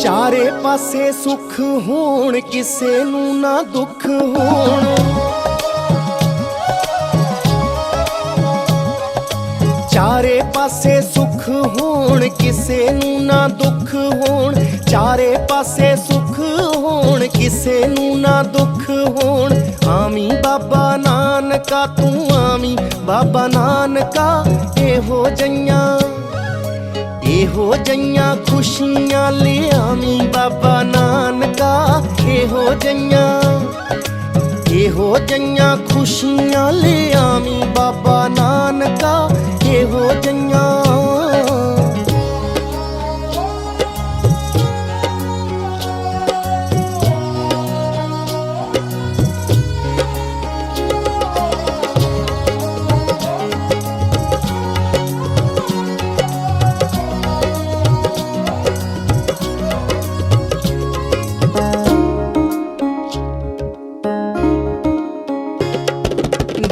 ਚਾਰੇ ਪਾਸੇ ਸੁੱਖ ਹੋਣ ਕਿਸੇ ਨੂੰ ਨਾ ਦੁੱਖ ਹੋਣ। ਚਾਰੇ ਪਾਸੇ ਸੁੱਖ ਹੋਣ ਕਿਸੇ ਨੂੰ ਨਾ ਦੁੱਖ ਹੋਣ। ਚਾਰੇ ਪਾਸੇ ਸੁੱਖ ਹੋਣ ਕਿਸੇ ਨੂੰ ਨਾ ਦੁੱਖ ਹੋਣ। ਆਮੀ ਬਾਬਾ ਨਾਨਕਾ ਤੂੰ ਆਮੀ ਬਾਬਾ ਨਾਨਕਾ। ਇਹੋ ਜਈਆਂ ਖੁਸ਼ੀਆਂ ਲਿਆਵੀਂ ਬਾਬਾ ਨਾਨਕਾ। ਇਹੋ ਜਈਆਂ ਖੁਸ਼ੀਆਂ ਲਿਆਵੀਂ ਬਾਬਾ ਨਾਨਕਾ। ਇਹੋ ਜਈਆਂ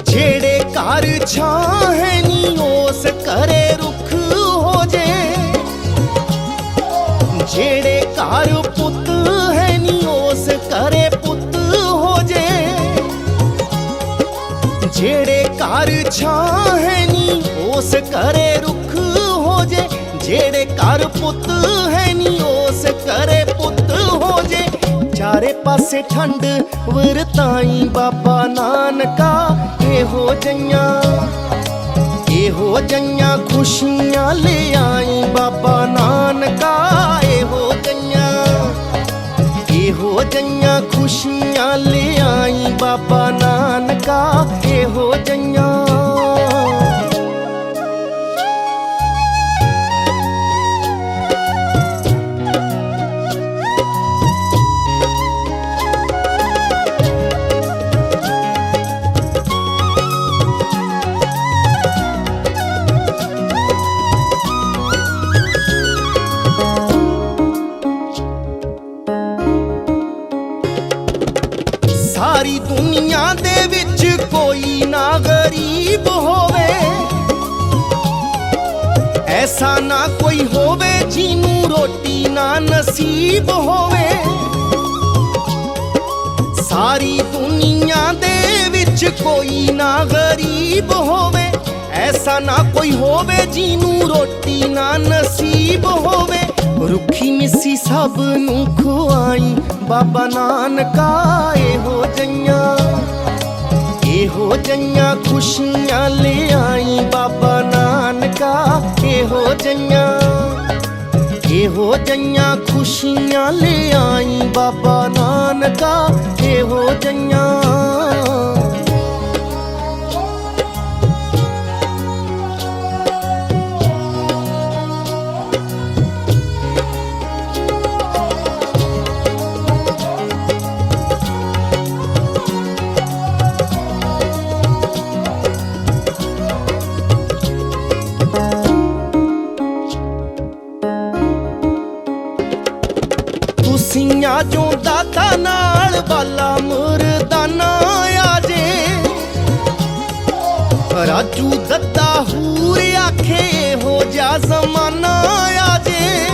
ਜਿਹੜੇ ਘਰ ਛਾਂ ਹੈ ਨੀ ਉਸ ਘਰੇ ਰੁੱਖ ਹੋ ਜੇ। ਜਿਹੜੇ ਘਰ ਪੁੱਤ ਹੈ ਨੀ ਉਸ ਘਰੇ ਪੁੱਤ ਹੋ ਜੇ। ਜਿਹੜੇ ਘਰ ਛਾਂ ਹੈ ਨੀ ਉਸ ਘਰੇ ਰੁੱਖ ਹੋ ਜੇ। ਜਿਹੜੇ ਘਰ ਪੁੱਤ ਹੈ ਨੀ ਉਸ ਘਰੇ ਪੁੱਤ ਹੋ ਜੇ। ਚਾਰੇ ਪਾਸੇ ਠੰਡ ਵਰਤਾਈ ਬਾਬਾ ਨਾਨਕਾ। ਇਹੋ ਜਈਆਂ ਖੁਸ਼ੀਆਂ ਲਿਆਈ ਬਾਬਾ ਨਾਨਕਾ। ਇਹੋ ਜਈਆਂ ਖੁਸ਼ੀਆਂ ਲਿਆਈ ਬਾਬਾ ਨਾਨਕਾ। ਇਹੋ ਜਈਆਂ ਸਾਰੀ ਦੁਨੀਆ ਦੇ ਵਿੱਚ ਕੋਈ ਨਾ ਗਰੀਬ ਹੋਵੇ। ਐਸਾ ਨਾ ਕੋਈ ਹੋਵੇ ਜਿਹਨੂੰ ਰੋਟੀ ਨਾ ਨਸੀਬ ਹੋਵੇ। ਸਾਰੀ ਦੁਨੀਆ ਦੇ ਵਿੱਚ ਕੋਈ ਨਾ ਗਰੀਬ ਹੋਵੇ। ਐਸਾ ਨਾ ਕੋਈ ਹੋਵੇ ਜਿਹਨੂੰ ਰੋਟੀ ਨਾ ਨਸੀਬ ਹੋਵੇ। ਰੁੱਖੀ ਮਿੱਸੀ ਸਭ ਨੂੰ ਖੁਆਈ ਬਾਬਾ ਨਾਨਕਾ। ਇਹੋ ਜਈਆਂ ਖੁਸ਼ੀਆਂ ਲਿਆਈ ਬਾਬਾ ਨਾਨਕਾ। ਇਹੋ ਜਈਆਂ ਖੁਸ਼ੀਆਂ ਲਿਆਈ ਬਾਬਾ ਨਾਨਕਾ। ਇਹੋ ਜਈਆਂ ਤੁਸੀਆਂ ਜੋ ਦਾਤਾ ਨਾਲ ਬਾਲਾ ਮੁਰਦਾਨਾ ਆਜੇ। ਰਾਜੂ ਦੱਦਾ ਹੂਰ ਆਖੇ ਹੋ ਜਾ ਜ਼ਮਾਨਾ ਆਜੇ।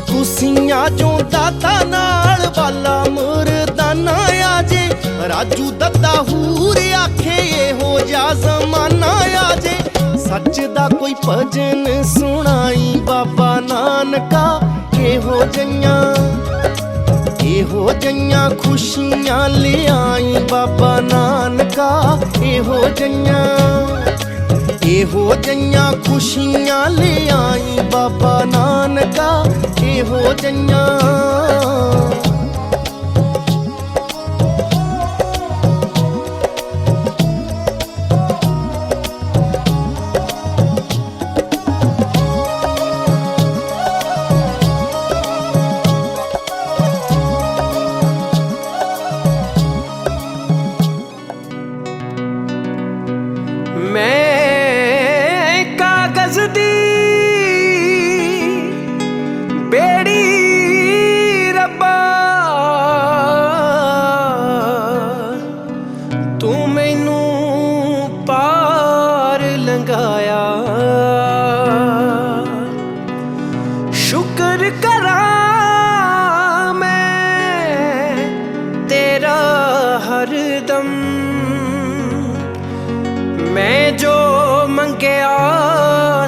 ਤੁਸੀਆਂ ਜੋ ਦਾਤਾ ਨਾਲ ਬਾਲਾ ਮੁਰਦਾਨਾ ਆਜੇ। ਰਾਜੂ ਦੱਦਾ ਹੂਰ ਆਖੇ ਹੋ ਜਾ ਜ਼ਮਾਨਾ ਆਜੇ। ਸੱਚ ਦਾ ਕੋਈ ਭਜਨ ਸੁਣਾਈ ਬਾਬਾ ਨਾਨਕਾ। ਇਹੋ ਜਈਆਂ ਖੁਸ਼ੀਆਂ ਲਿਆਈ ਬਾਬਾ ਨਾਨਕਾ। ਇਹੋ ਇਹੋ ਜਈਆਂ ਖੁਸ਼ੀਆਂ ਲਿਆਈ ਬਾਬਾ ਨਾਨਕਾ, ਇਹੋ ਜਈਆਂ ਮੈਂ ਕਾਗਜ਼ ਦੀ ਬੇੜੀ ਰੱਬਾ, ਤੂੰ ਮੈਨੂੰ ਪਾਰ ਲੰਘਾਇਆ। ਸ਼ੁਕਰ ਕਰਾਂ ਮੈਂ ਤੇਰਾ ਹਰਦਮ, ਮੈਂ ਜੋ ਮੰਗਿਆ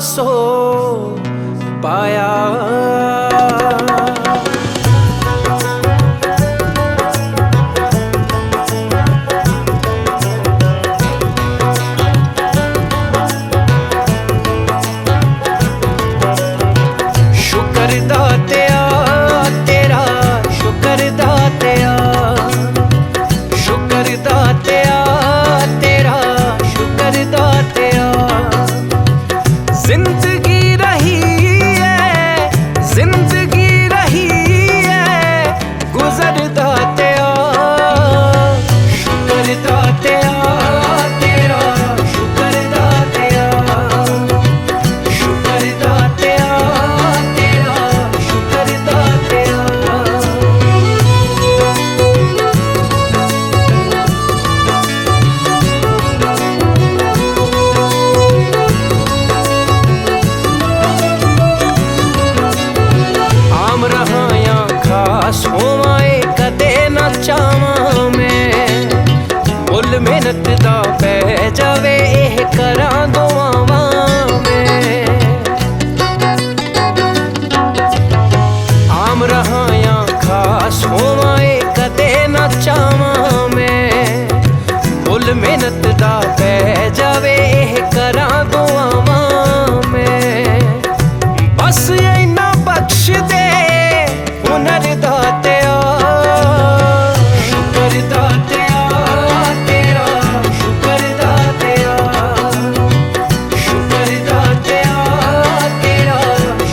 ਸੋ ਪਾਇਆ। ਸ਼ੁਕਰ ਦਾਤਿਆ ਤੇਰਾ, ਸ਼ੁਕਰ ਦਾਤਿਆ, ਸ਼ੁਕਰ ਦਾਤਿਆ ਤੇਰਾ, ਸ਼ੁਕਰ ਦਾਤਿਆ। ਜ਼ਿੰਦਗੀ ਰਹੀ ਹੈ, ਜ਼ਿੰਦਗੀ ਰਹੀ ਹੈ ਗੁਜ਼ਰ ਦਾਤਿਆ। ਸ਼ੁਕਰ ਦਾਤਿਆ ਤੇਰਾ, ਸ਼ੁਕਰ ਦਾਤਿਆ, ਸ਼ੁਕਰ ਦਾਤਿਆ ਤੇਰਾ, ਸ਼ੁਕਰ ਦਾਤਿਆ। ਆਮ ਰਹਾਇਆ ਖਾਸ ਹੋਵਾਂ ਏ ਕਦੇ ਨਾ ਚਾਵਾਂ ਮੈਂ, ਮੁੱਲ ਮਿਹਨਤ ਦਾ ਪੈ ਜਾਵੇ ਇਹ ਕਰਾਂ ਦੁਆਵਾਂ ਮੈਂ। ਆਮ ਰਹਾਇਆ ਖਾਸ ਹੋਵਾਂ ਏ ਕਦੇ ਨਾ ਚਾਵਾਂ ਮੈਂ, ਮੁੱਲ ਮਿਹਨਤ ਦਾ ਪੈ ਜਾਵੇ ਇਹ ਕਰਾਂ ਦੁਆਵਾਂ ਮੈਂ। ਬਸ ਇੰਨਾ ਬਖਸ਼ ਦੇ ਹੁਨਰ ਦਾਤਿਆ, ਸ਼ੁਕਰ ਦਾਤਿਆ ਤੇਰਾ, ਸ਼ੁਕਰ ਦਾਤਿਆ, ਸ਼ੁਕਰ ਦਾਤਿਆ ਤੇਰਾ,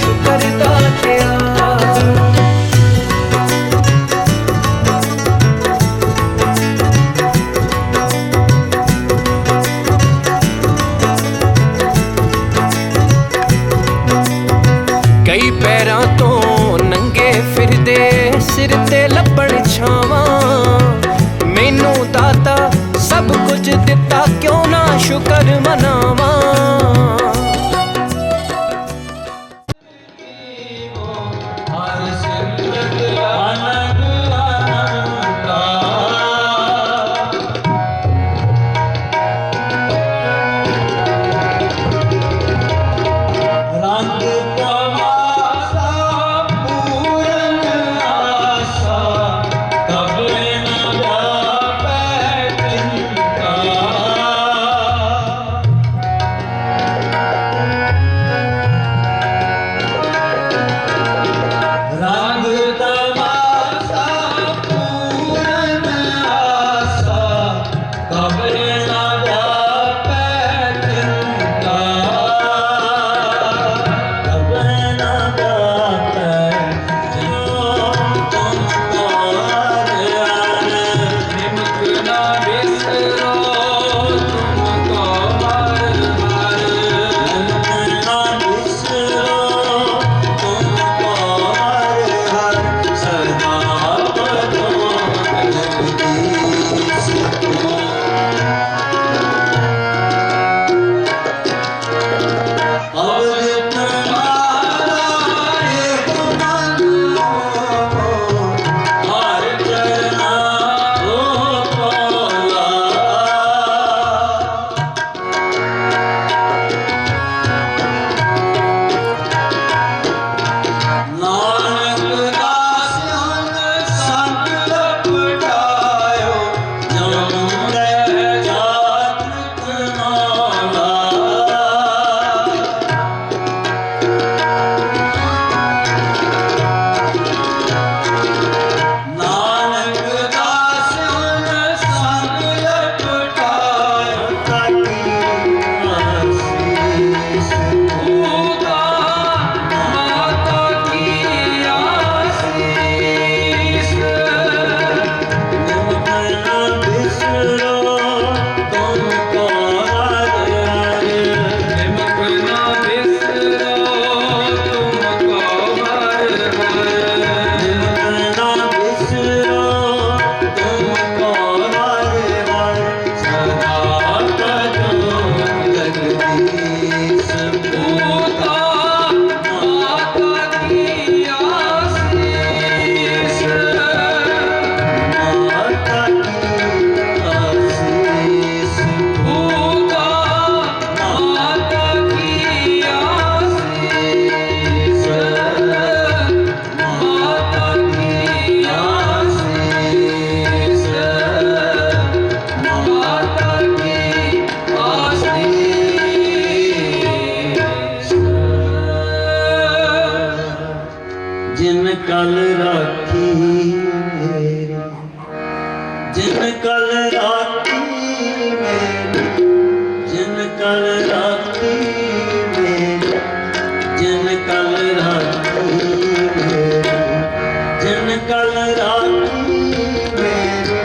ਸ਼ੁਕਰ ਦਾਤਿਆ। ਕਈ ਪੈਰਾਂ ਤੋਂ ਨੰਗੇ ਫਿਰਦੇ ਸਿਰ ਤੇ ਲੱਭਣ ਛਾਵਾਂ, ਮੈਨੂੰ ਦਾਤਾ ਸਭ ਕੁਝ ਦਿੱਤਾ ਕਿਉਂ ਨਾ ਸ਼ੁਕਰ ਮਨਾਵਾਂ। जिन कल राती मेरी, जिन कल राती मेरी, जिन कल राती मेरी, जिन कल राती मेरी,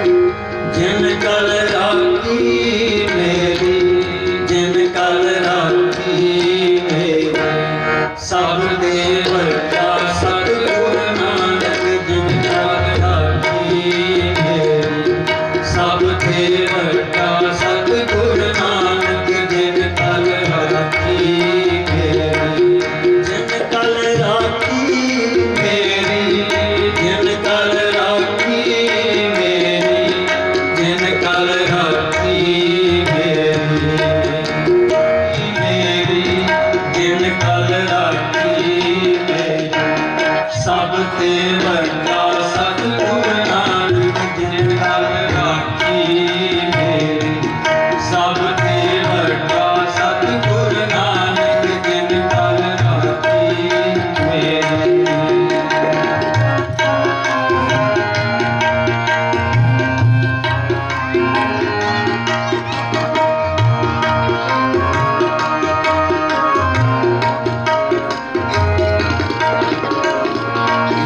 जिन कल राती मेरी, जिन कल राती मेरी, सब दे बड़ा सतगुरु नानक जिन कल राती मेरी, सब दे बड़ा सतगुरु नानक जिन कल राती मेरी, जिन कल राती मेरी, जिन कल राती मेरी, जिन कल राती मेरी, जिन कल राती मेरी, सब ते बड़ा सतगुरु नानक जिन कल राती मेरी, सब ते बड़ा सतगुरु नानक जिन कल राती मेरी।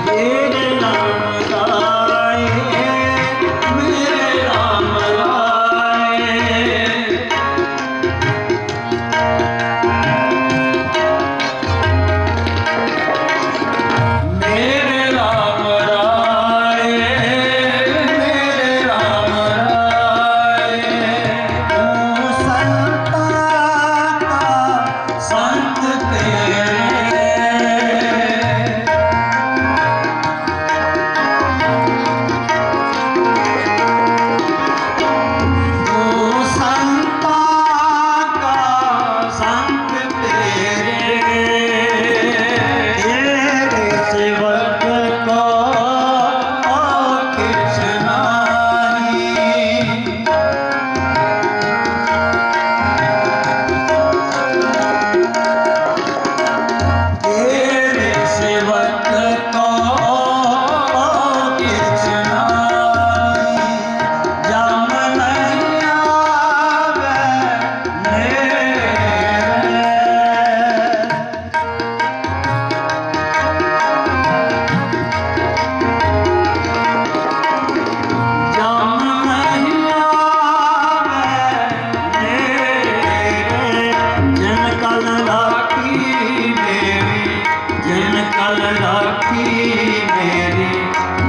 मेरे राम लाए, मेरे राम लाए, मेरे राम राए, मेरे राम राए, तू संता का संत तेरे, तू संता का संत तेरे, तेरे सेवक को किछ नाहीं, तेरे सेवक को किछ नाहीं, जम नहीं आवे नेरे। जम नहीं आवे नेरे, जिन कल राखी मेरी, जिन कल राखी मेरी,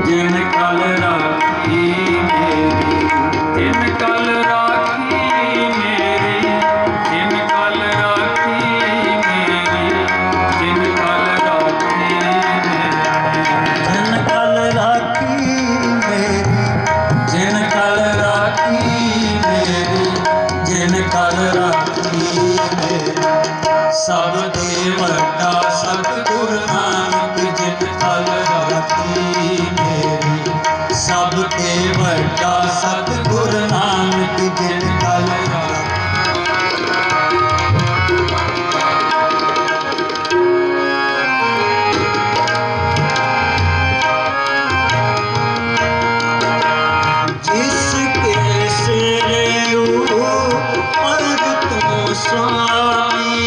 जिन कल राखी मेरी, जिन कल राखी मेरी, जिन कल राखी मेरी, जिन कल राखी मेरी, जिन कल राखी मेरी, जिन कल राखी मेरी, जिन कल राखी मेरी, सब ते बड़ा सतगुरु नानक जिन कल राखी मेरी, सब ते बड़ा सतगुरु नानक जिन कल राखी। जिसके सिर पग तो स्वामी,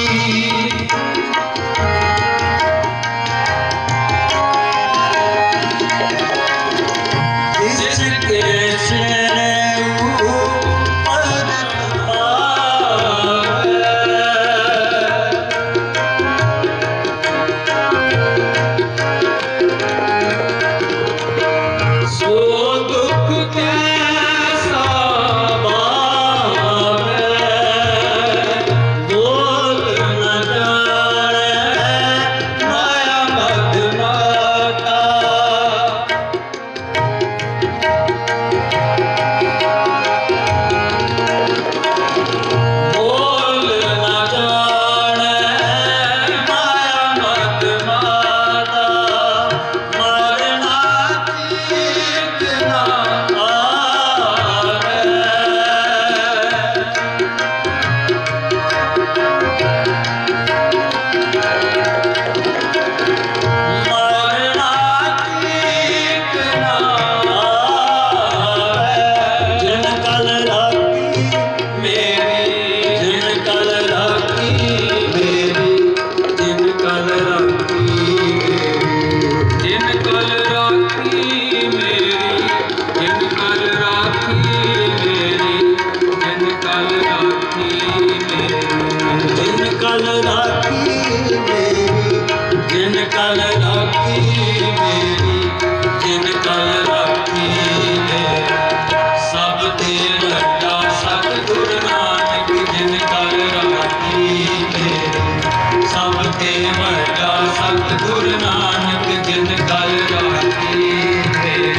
जिसके सिर कल राखी मेरी जिन कल राखी मेरी सब ते वड्डा सतगुर नानक जिन कल राखी मेरी सब ते वड्डा सतगुर नानक जिन कल राखी मेरी।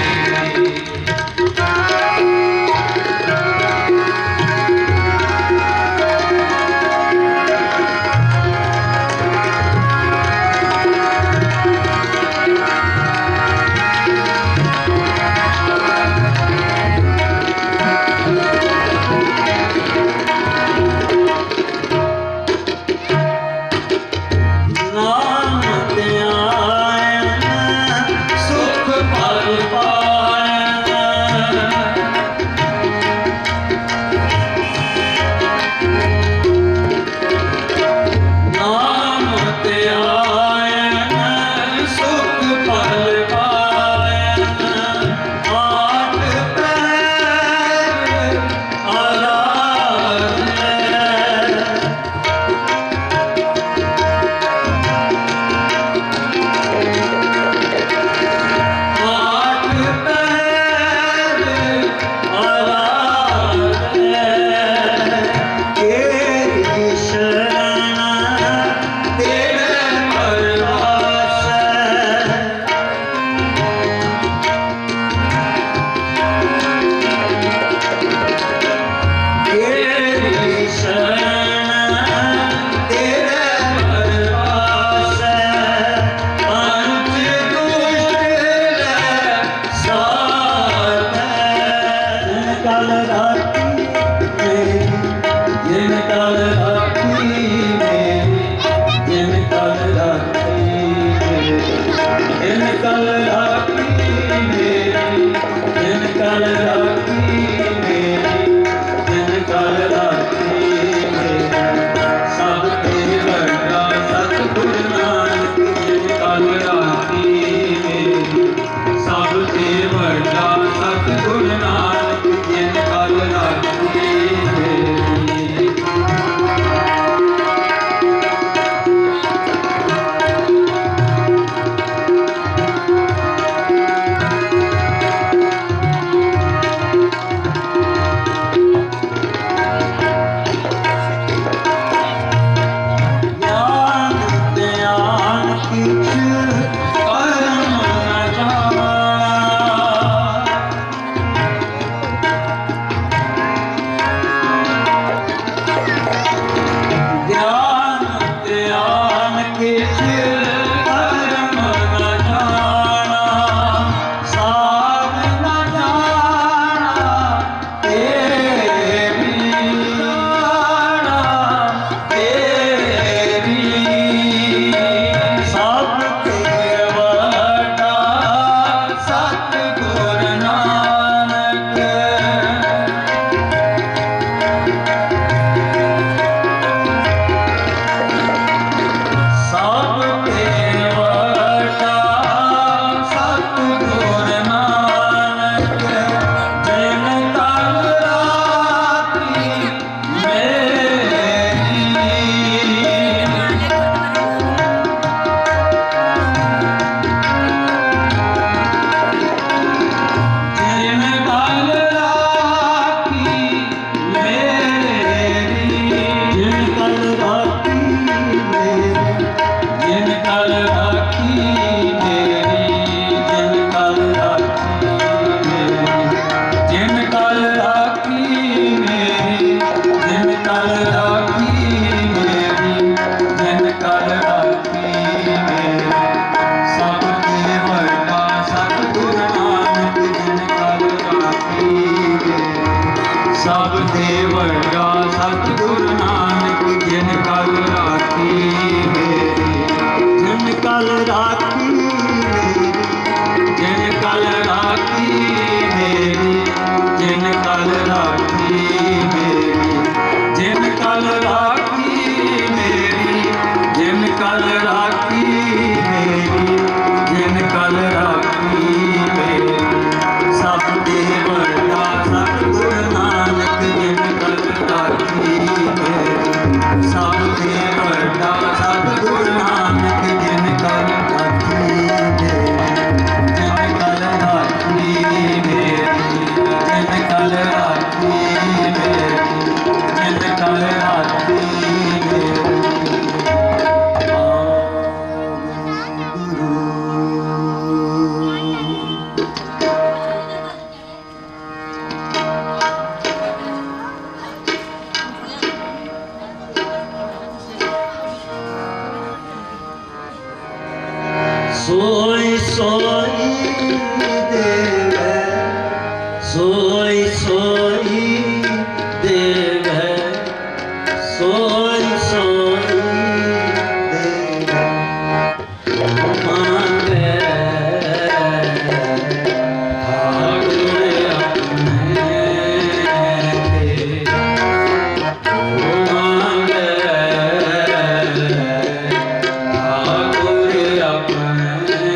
सब ते वड्डा कल राखी मेरी जिन कल राखी मेरी सोई सोई देवे सोई सोई देवे सोई सोई देवे मांगे ठाकुर अपने के मांगे ठाकुर अपने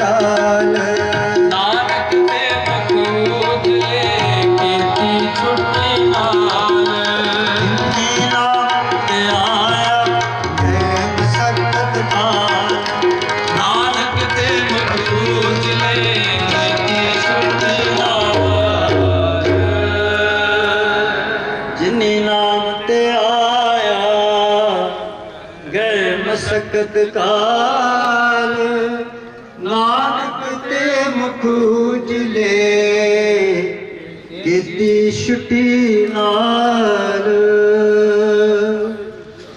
काल नानक ते मुख उजले कीर्ति छुटी नाल हिंदी नाम ते आया प्रेम सकत काल नानक ते मुख उजले कीर्ति छुटी नाल जिन्नी नाम ते आया गए मसकत काल नानक ते मुख उजले कीर्ति छुटी नाल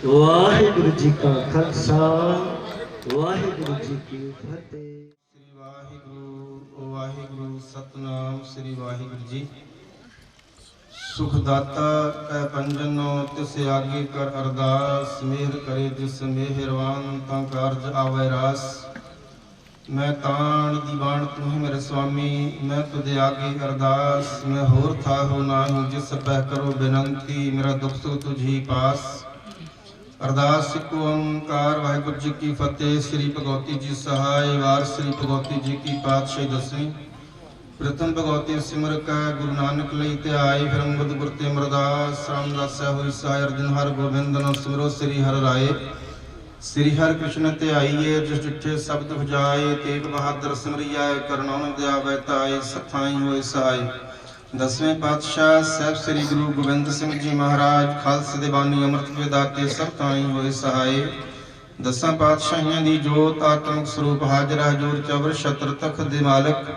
वाहिगुरु जी का खालसा वाहिगुरु जी की फतेह। श्री वाहिगुरु वाहिगुरु सतनाम श्री वाहिगुरु जी। सुखदाता है पंजनो तिस आगे कर अरदास मेहर करे जिस मेहरवान ता कारज आवे रास। मैं ताण दीवान तुम्हें मेरे स्वामी मैं तुझे आगे अरदास मैं होर था हो नाही जिस पह करो बेनंती मेरा दुख सुख तुझी पास। अरदास को ओंकार वाहिगुरु जी की फतेह। श्री भगवती जी सहाय वार श्री भगवती जी की पातशाही दसवीं। प्रथम भगवती सिमर कै गुरु नानक लई ध्याय फिर अंगद गुर ते अमरदास रामदास होई सहाय अर्जुन हर गोबिंद न सिमरो श्री हर राय। श्री हर कृष्ण ध्याइए जिस डिठे शब्द भुजाए तेग बहादुर सिमरिया करनौन दया वैताय सथाई होए सहाय। दसवें पातशाह साहब श्री गुरु गोबिंद सिंह जी महाराज खालसे दीवानी अमृत विदाते सब ताई होए सहाय। दसां पातशाहियां दी जोत आत्मक स्वरूप हाजर हजूर चवर छत्र तख्त दे मालक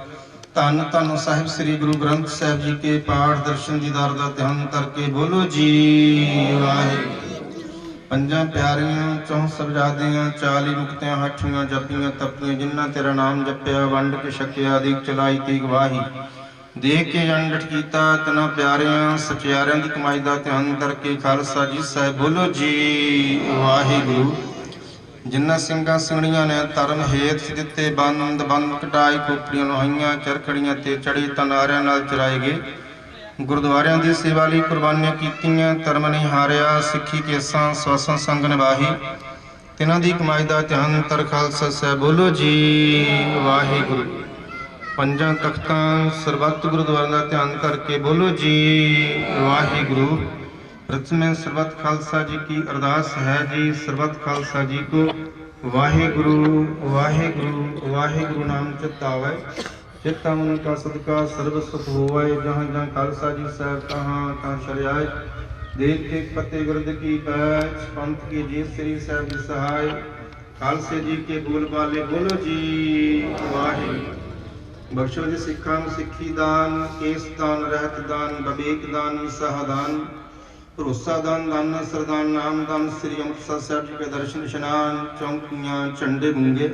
धन धन साहिब श्री गुरु ग्रंथ साहिब जी के पाठ दर्शन दीदार दा ध्यान करके बोलो जी वाहिगुरू। पंजा प्यारियां चौं सबजादियां 40 मुक्तियां हठियां जपियां तपियां जिन्ना तेरा नाम जपया वंड के छकिया अधिक चलाई ती गवाही। देख के अंडठ कीता तना प्यारियां सचियारियां दी कमाई दा ध्यान करके खालसा जी साहिब बोलो जी वाहिगुरू। जिन्ना ਸਿੰਘਾਂ ਸਿੰਘਣੀਆਂ ने धर्म हेत दिते बंद बंद कटाई खोपड़ियां नहाइयां चरखड़ियां ते चढ़ी तनारियां नाल चराए गए। गुरुद्वारियां दी सेवा लई कुर्बानियां कीतियां धर्म नहीं हारिया सिੱਖੀ केसां ਸਵਾਸਾਂ संग निभाही। तिन्हां दी कमाई दा ध्यान तर खालसा साहिब बोलो जी वाहिगुरू। पंजां तख्तां सरबत गुरुद्वारियां दा ध्यान करके बोलो जी वाहिगुरू। प्रथम सरबत खालसा जी की अरदास है जी सरबत खालसा जी को वाहिगुरु वाहिगुरु वाहिगुरु नाम चितावे चित्ता उनका सदका सर्व सुख होवे। जहाँ जहाँ खालसा जी साहब कहाँ तहाँ शरियाय देख के फतेह विरद की पैच पंथ की जीत श्री साहब जी सहाय। खालसे जी के बोल बाले बोलो जी वाहिगुरू। बख्शो जी सिखा सिक्खी दान केस दान रहत दान बबेक दान विसाह दान भरोसा दान दान सरदान नाम दान श्री अमृतसर साहब जी के दर्शन स्नान चौकियां झंडे मूंगे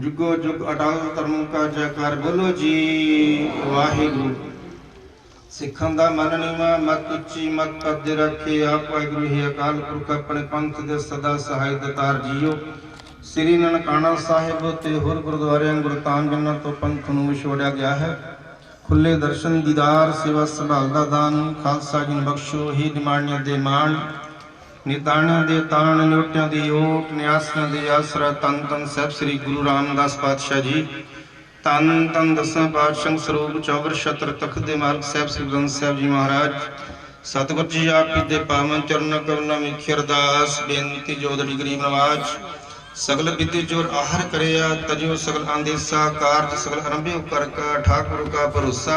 जुगो जुग अटाल धर्म का जयकार बोलो जी वाहिगुरू। सिखां दा मन नीवा मत उच्ची मत पद रखे आप वाहिगुरू ही अकाल पुरख अपने पंथ दे सदा सहाय दतार जियो। श्री ननकाना साहिब ते होर गुरुद्वारियां गुरतान जिन्हां तो पंथ नूं विछोड़िया गया है। खुले दर्शन दीदार सेवा संभाल दा दान खालसा जी बख्शो ही निमाणियां दे मान निताणियां दे ताण न्योटियां दी ओट नियासियां दे आसरा तन तन साहिब श्री गुरु रामदास पातशाह जी तन तन दसां पातशाह स्वरूप चौवर छत्र तख्त दे मार्ग साहिब श्री ग्रंथ साहिब जी महाराज सतगुर जी आप दे पावन चरण कमल विखी अरदास बेनती जोदड़ी गरीब नवाज सगल विद्य जोर आहर करया तजो सगल आंदेसा कारज सगल आरंभ्य कर का ठाकुर का भरोसा।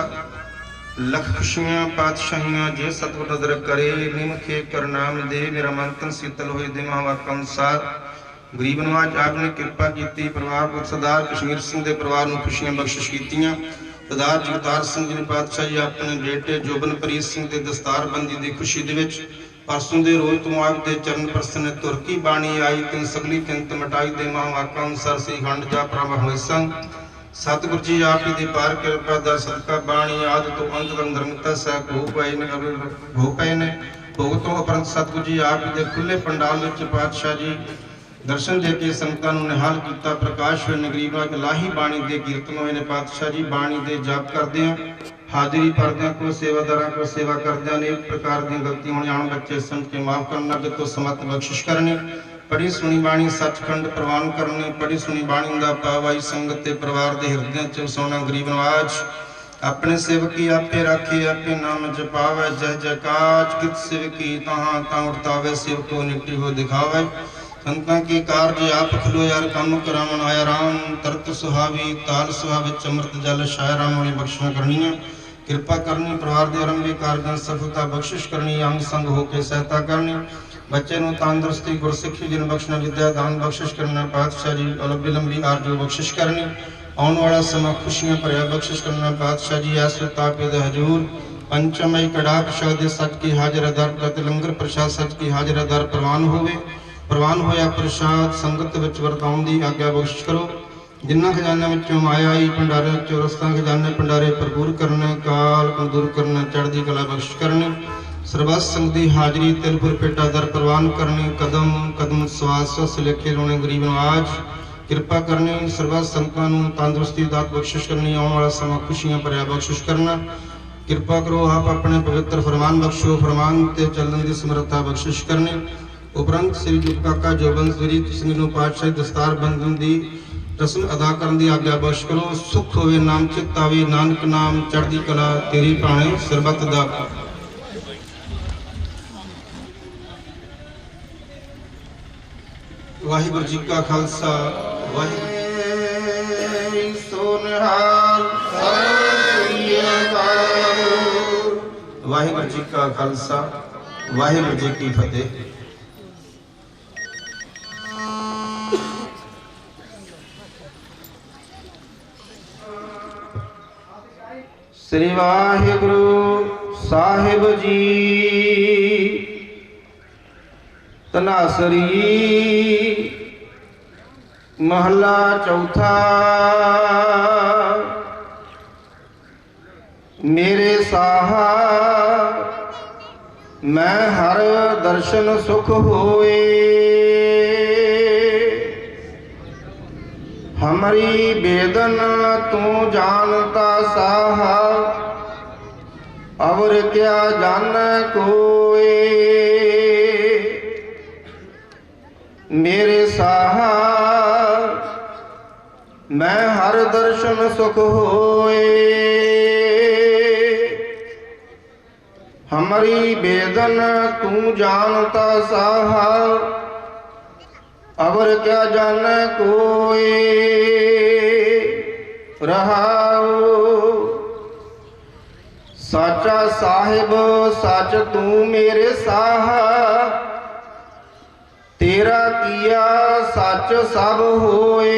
लख खुशियां पातशाहियां जे सतगुर नदर करे निमखे कर नाम दे मेरा मन तन शीतल होए दे महावाक अनुसार। गरीब नवाज आपने कृपा की परिवार को सरदार कश्मीर सिंह के परिवार को खुशियां बख्शिश कीतियां। सरदार जगतार सिंह जी ने पातशाह जी अपने बेटे जोबनप्रीत सिंह के दस्तारबंदी की खुशी दे परसों दे रोज तो आप दे चरण प्रसन्न तुरकी बाणी आई तिन सगली तिंत मटाई दे महावाका अनुसार श्री खंड जा प्रभ होए संग। सतगुरु जी आप ही पार कृपा दा सदका बाणी आदि तो अंत तक धर्मता सह हो पाए ने भोग तो उपरंत सतगुरु जी आप ही खुले पंडाल विच पातशाह जी दर्शन दे के संगतां नूं निहाल कीता। प्रकाश होए गरीबां लाही बाणी दे कीर्तन होए ने पातशाह जी बाणी दे जाप करदे हाजिरी भरदे को सेवादारां को सेवा करदे ने एक प्रकार दी गलती होने आने बच्चे संत के माफ करना जो तो समत बख्शिश करनी पढ़ी सुनी बाणी सचखंड प्रवान करनी। पढ़ी सुनी बाणी दा पावाई संगत ते परिवार दे हिरदे च वसाउणा गरीब नवाज। अपने सेवकी आपे राखी आपे नाम जपावे। जय जयकाज कित सेवकी तहाँ ता उड़तावे। सेवको निकटी हो दिखावे। संतां के कार्य आप खलो यार काम करावन आया राम। तरत सुहावी ताल सुहावे अमृत जल शाय राम होनी बख्शना करनी। कृपा करनी परिवार दे आरंभी कारजां सफलता बख्शिश करनी। अंग संग होके सहायता करनी। बच्चे नूं तंदुरुस्ती गुरसिੱਖੀ जिन बख्शना विद्या दान बख्शिश करना। पातशाह जी लंबी लंबी आरजू बख्शिश करनी। आने वाला समा खुशियां भरिया बख्शिश करना। पातशाह जी ऐस तापे दे हजूर पंचमई कड़ा प्रसाद सच की हाजिर दर प्रति लंगर प्रसाद सच की हाजिर दर प्रवान होवे। प्रवान होया प्रसाद संगत विच वरताउण दी आग्या बख्शिश करो। जिन्ना खजाना विचों माया आई भंडारे विचों रस्ता खजाने भंडारे भरपूर करने। काल को दूर करना चढ़दी कला बख्शिश करनी। सरबत संग दी हाजरी तिलपुर पेटा दर प्रवान करनी। कदम कदम स्वास स्वास लेखे लोने गरीब नवाज। कृपा करनी सरबत संगतां नूं तंदुरुस्ती दात बख्शिश करनी। आने वाला समा खुशियां भरिया बख्शिश करना। कृपा करो आप अपने पवित्र फरमान बख्शो। फरमान ते चलण दी समर्था बख्शिश करनी। उपरंत श्री जुग काका जोबन श्री सिंह नूं पातशाही दस्तार बंधन दी रस्म अदा करन दी आग्या बख्श करो। सुख होवे नाम चित आवे नानक नाम चढ़दी कला तेरी भाणे सरबत दा। वाहिगुरू जी का खालसा वाहिगुरू सोनिहाल वाहिगुरू जी का खालसा वाहिगुरू जी की फतेह। श्री वाहिगुरू साहिब जी तनासरी महला चौथा। मेरे साहा मैं हर दर्शन सुख होए। हमारी बेदन तू जानता साहा और क्या जान कोई। मेरे साहा मैं हर दर्शन सुख होए। हमारी बेदन तू जानता साहा और क्या जाने कोई। रहाओ साचा साहिब सच तू मेरे साहा। तेरा किया सच सब होए।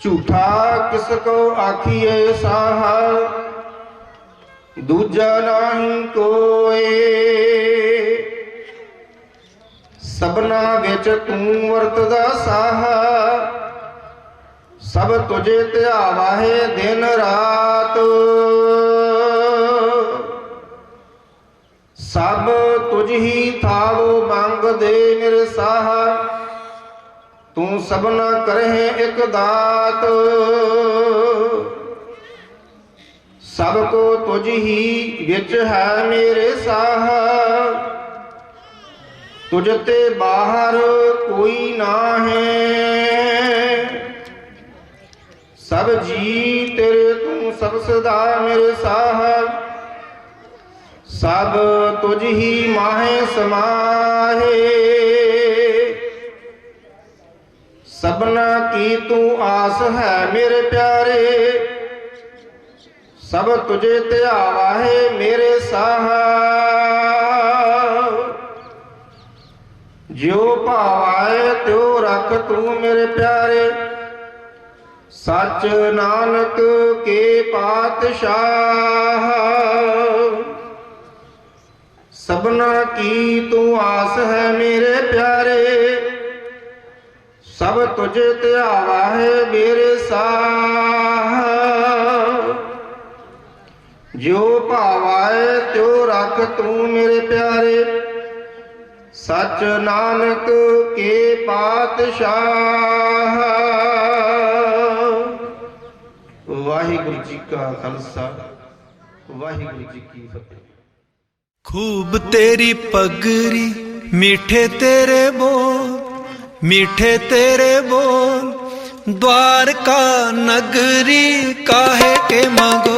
झूठा किसको आखिए साहा दूजा नहीं कोई। सबना विच तू वरतदा साहा सब तुझे ध्यावा है दिन रात। सब तुझ ही थावो मंग दे मेरे साहा तू सबना करे एक दात। सबको तुझ ही विच है मेरे साहा तुझते बाहर कोई ना है। सब जी तेरे तू सब सदा मेरे साहब सब तुझ ही माहे समाहे। सबना की तू आस है मेरे प्यारे सब तुझे ध्यावा है मेरे साहब। जो भावाए त्यो रख तू मेरे प्यारे सच नानक के पातशाह। सबना की तू आस है मेरे प्यारे सब तुझे ध्यावा है मेरे साह। जो भावाए त्यो रख तू मेरे प्यारे सच नानक के पातशाह। वाहिगुरू जी का खालसा वाहिगुरू जी की फतेह। खूब तेरी पगरी मीठे तेरे बोल, मीठे तेरे बोल, द्वारका नगरी काहे के मगो।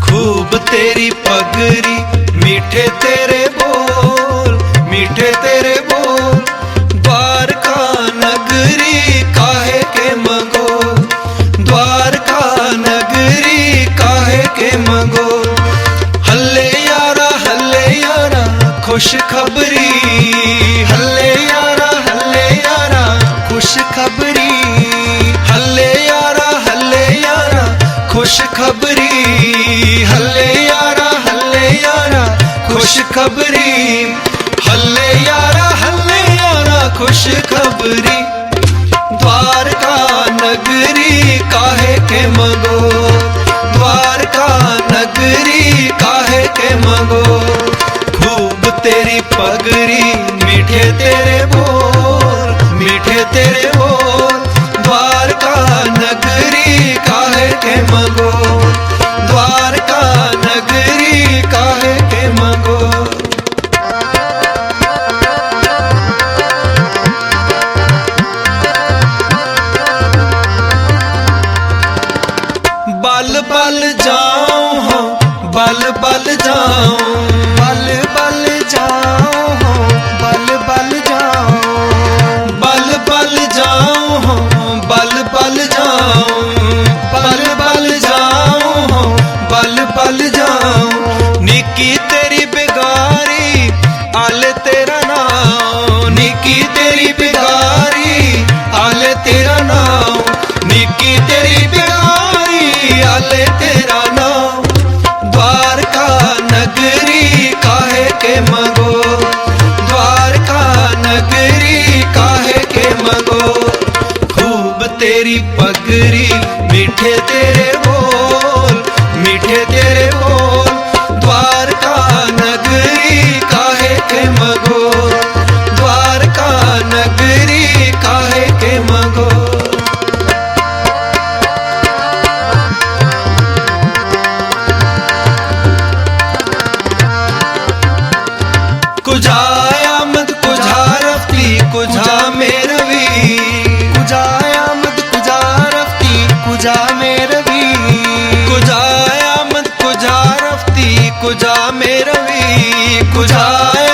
खूब तेरी पगरी मीठे तेरे बोल, मीठे तेरे बोल, द्वारका नगरी काहे के मगो, द्वारका नगरी काहे के मगो। हल्ले यारा खुश खबरी, हल्ले यारा खुश खबरी, हल्ले यारा खुश खबरी, हल्ले यारा खुश खबरी, हल्ले यारा खुश खबरी। द्वारका नगरी काहे के मगो, द्वारका नगरी काहे के मगो। खूब तेरी पगरी मीठे तेरे बोल, मीठे तेरे बोल, द्वारका नगरी काहे के मगो, द्वारका नगरी काहे के मगो। बल बल जाऊं हो, बल बल जाऊं, बल बल जाऊं हो, बल बल जाऊं, बल बल जाऊं हो, बल बल जाऊं, बल बल जाऊं हो, बल बल जाऊं। निकी तेरी बिगारी आले तेरा नाम, निकी तेरी बिगारी आले तेरा नाम, निकी तेरी बिगारी आले तेरा नाम। द्वारका नगरी काहे के मगो, द्वारका नगरी काहे के मगो। खूब तेरी पगरी मीठे तेरे बोल, मीठे तेरे बोल, द्वारका नगरी काहे के मगो, द्वारका नगरी काहे के मगो। कुजा आमद कुजा रफ्ती कुजा मेरवी, कुजा आमद कुजा रफ्ती कुजा मेरवी, कुजा आमद कुजा रफ्ती कुजा मेरवी, कुजा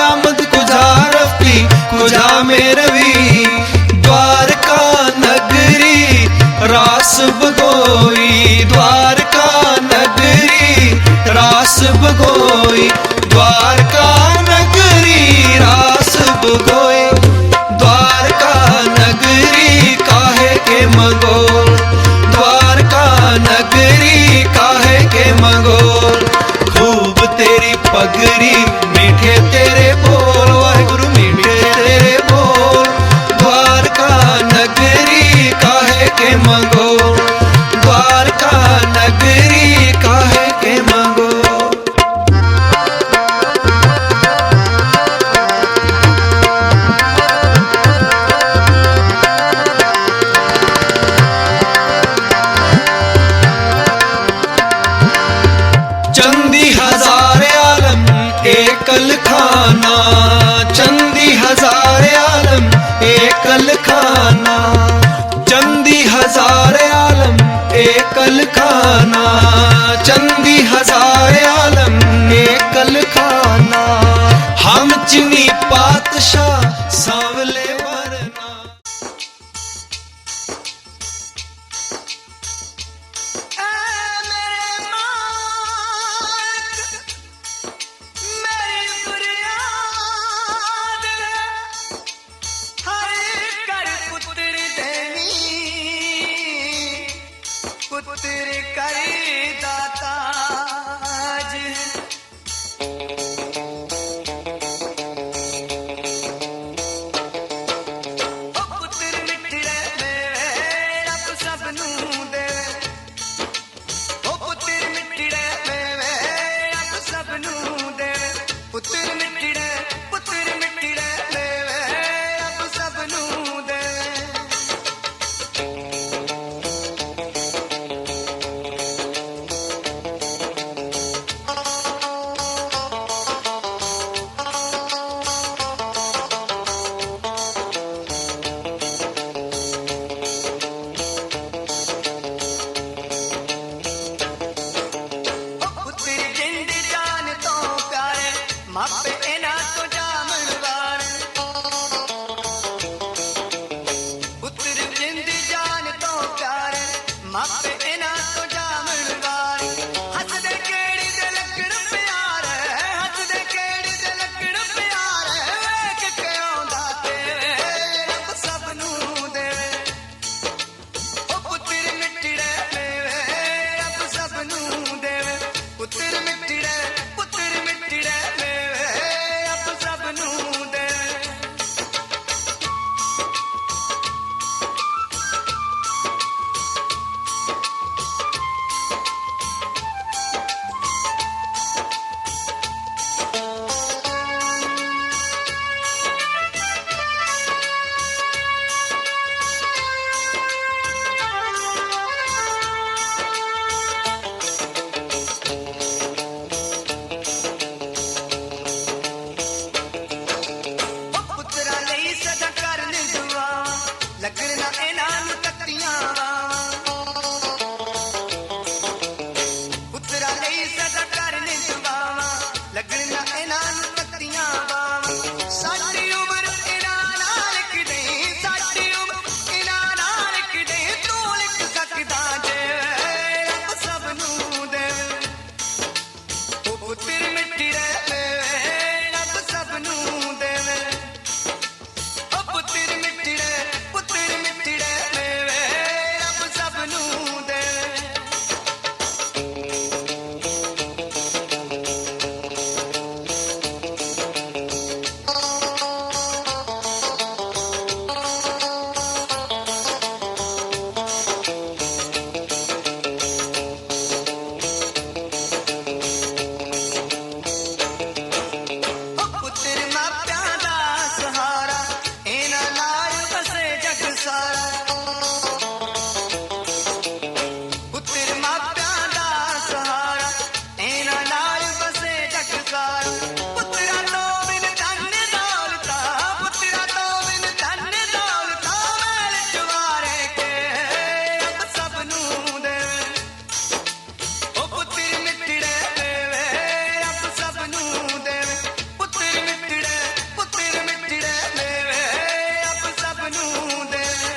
आमद कुजा रफ्ती कुजा मेरवी। द्वारका नगरी रास बगोई, द्वारका नगरी रास बगोई, द्वारका नगरी रास बगोई। द्वारका नगरी काहे के मगो, द्वारका नगरी काहे के मगो। खूब तेरी पगरी मीठे तेरे बोल, वाहिगुरु मीठे तेरे बोल, द्वारका नगरी काहे के मगो, द्वारका नगरी काहे के मगो। चंदी हजार आलम एकल खाना, चंदी हजार आलम एकल खाना, चंदी हजार आलम एकल खाना, चंदी हजार आलम एकल खाना। हम चिनी पातशाह सांवले वरना। पुत्र करी दाता जी। ਲੱਗਣ ਨਾ ਇਹਨਾਂ ਨੂੰ ਤੱਤੀਆਂ ਪੁੱਤਰਾ ਲਈ ਸਦਾ ਕਰਨੇ ਦੁਆਵਾਂ ਲੱਗਣ ਨਾ ਇਹਨਾਂ ਨੂੰ ਤੱਤੀਆਂ ਸਾਡੀ ਉਮਰ ਇਹਨਾਂ ਨਾਲ ਕਿਤੇ ਸਾਡੀ ਉਮਰ ਇਹਨਾਂ ਨਾਲ ਕਿਤੇ ਤੂੰ ਲਿਖ ਸਕਦਾ ਜੇ ਰੱਬ ਸਭ ਨੂੰ ਦੇ ਉਹ ਪੁੱਤਰ ਮਿੱਟੀ ਦੇ ਰੱਬ ਸਭ ਨੂੰ ਦੇਵੇ ਉਹ ਪੁੱਤਰ ਮਿੱਟੀ ਦੇ ਰੱਬ ਸਭ ਨੂੰ ਦੇਵੇ ਪੁੱਤਰ ਮਾਪਿਆਂ ਦਾ ਸਹਾਰਾ ਇਹਨਾਂ ਨਾਲ ਵਸੇ ਜਗ ਸਾਰਾ ਪੁੱਤਰ ਮਾਪਿਆਂ ਦਾ ਸਹਾਰਾ ਇਹਨਾਂ ਨਾਲ ਵਸੇ ਜਗ ਸਾਰਾ ਪੁੱਤਰਾਂ ਤੋਂ ਬਿਨ ਧਨ ਦੌਲਤਾ ਪੁੱਤਰਾਂ ਤੋਂ ਬਿਨ ਧਨ ਦੌਲਤਾ ਮੈਲ ਚਵਾਰੇ ਕੇ ਰੱਬ ਸਭ ਨੂੰ ਦੇਵੇ ਉਹ ਪੁੱਤਰ ਮਿੱਟੜੇ ਦੇਵੇ ਰੱਬ ਸਭ ਨੂੰ ਦੇਵੇ ਪੁੱਤਰ ਮਿੱਟੜੇ ਦੇਵੇ ਰੱਬ ਸਭ ਨੂੰ ਦੇਵੇ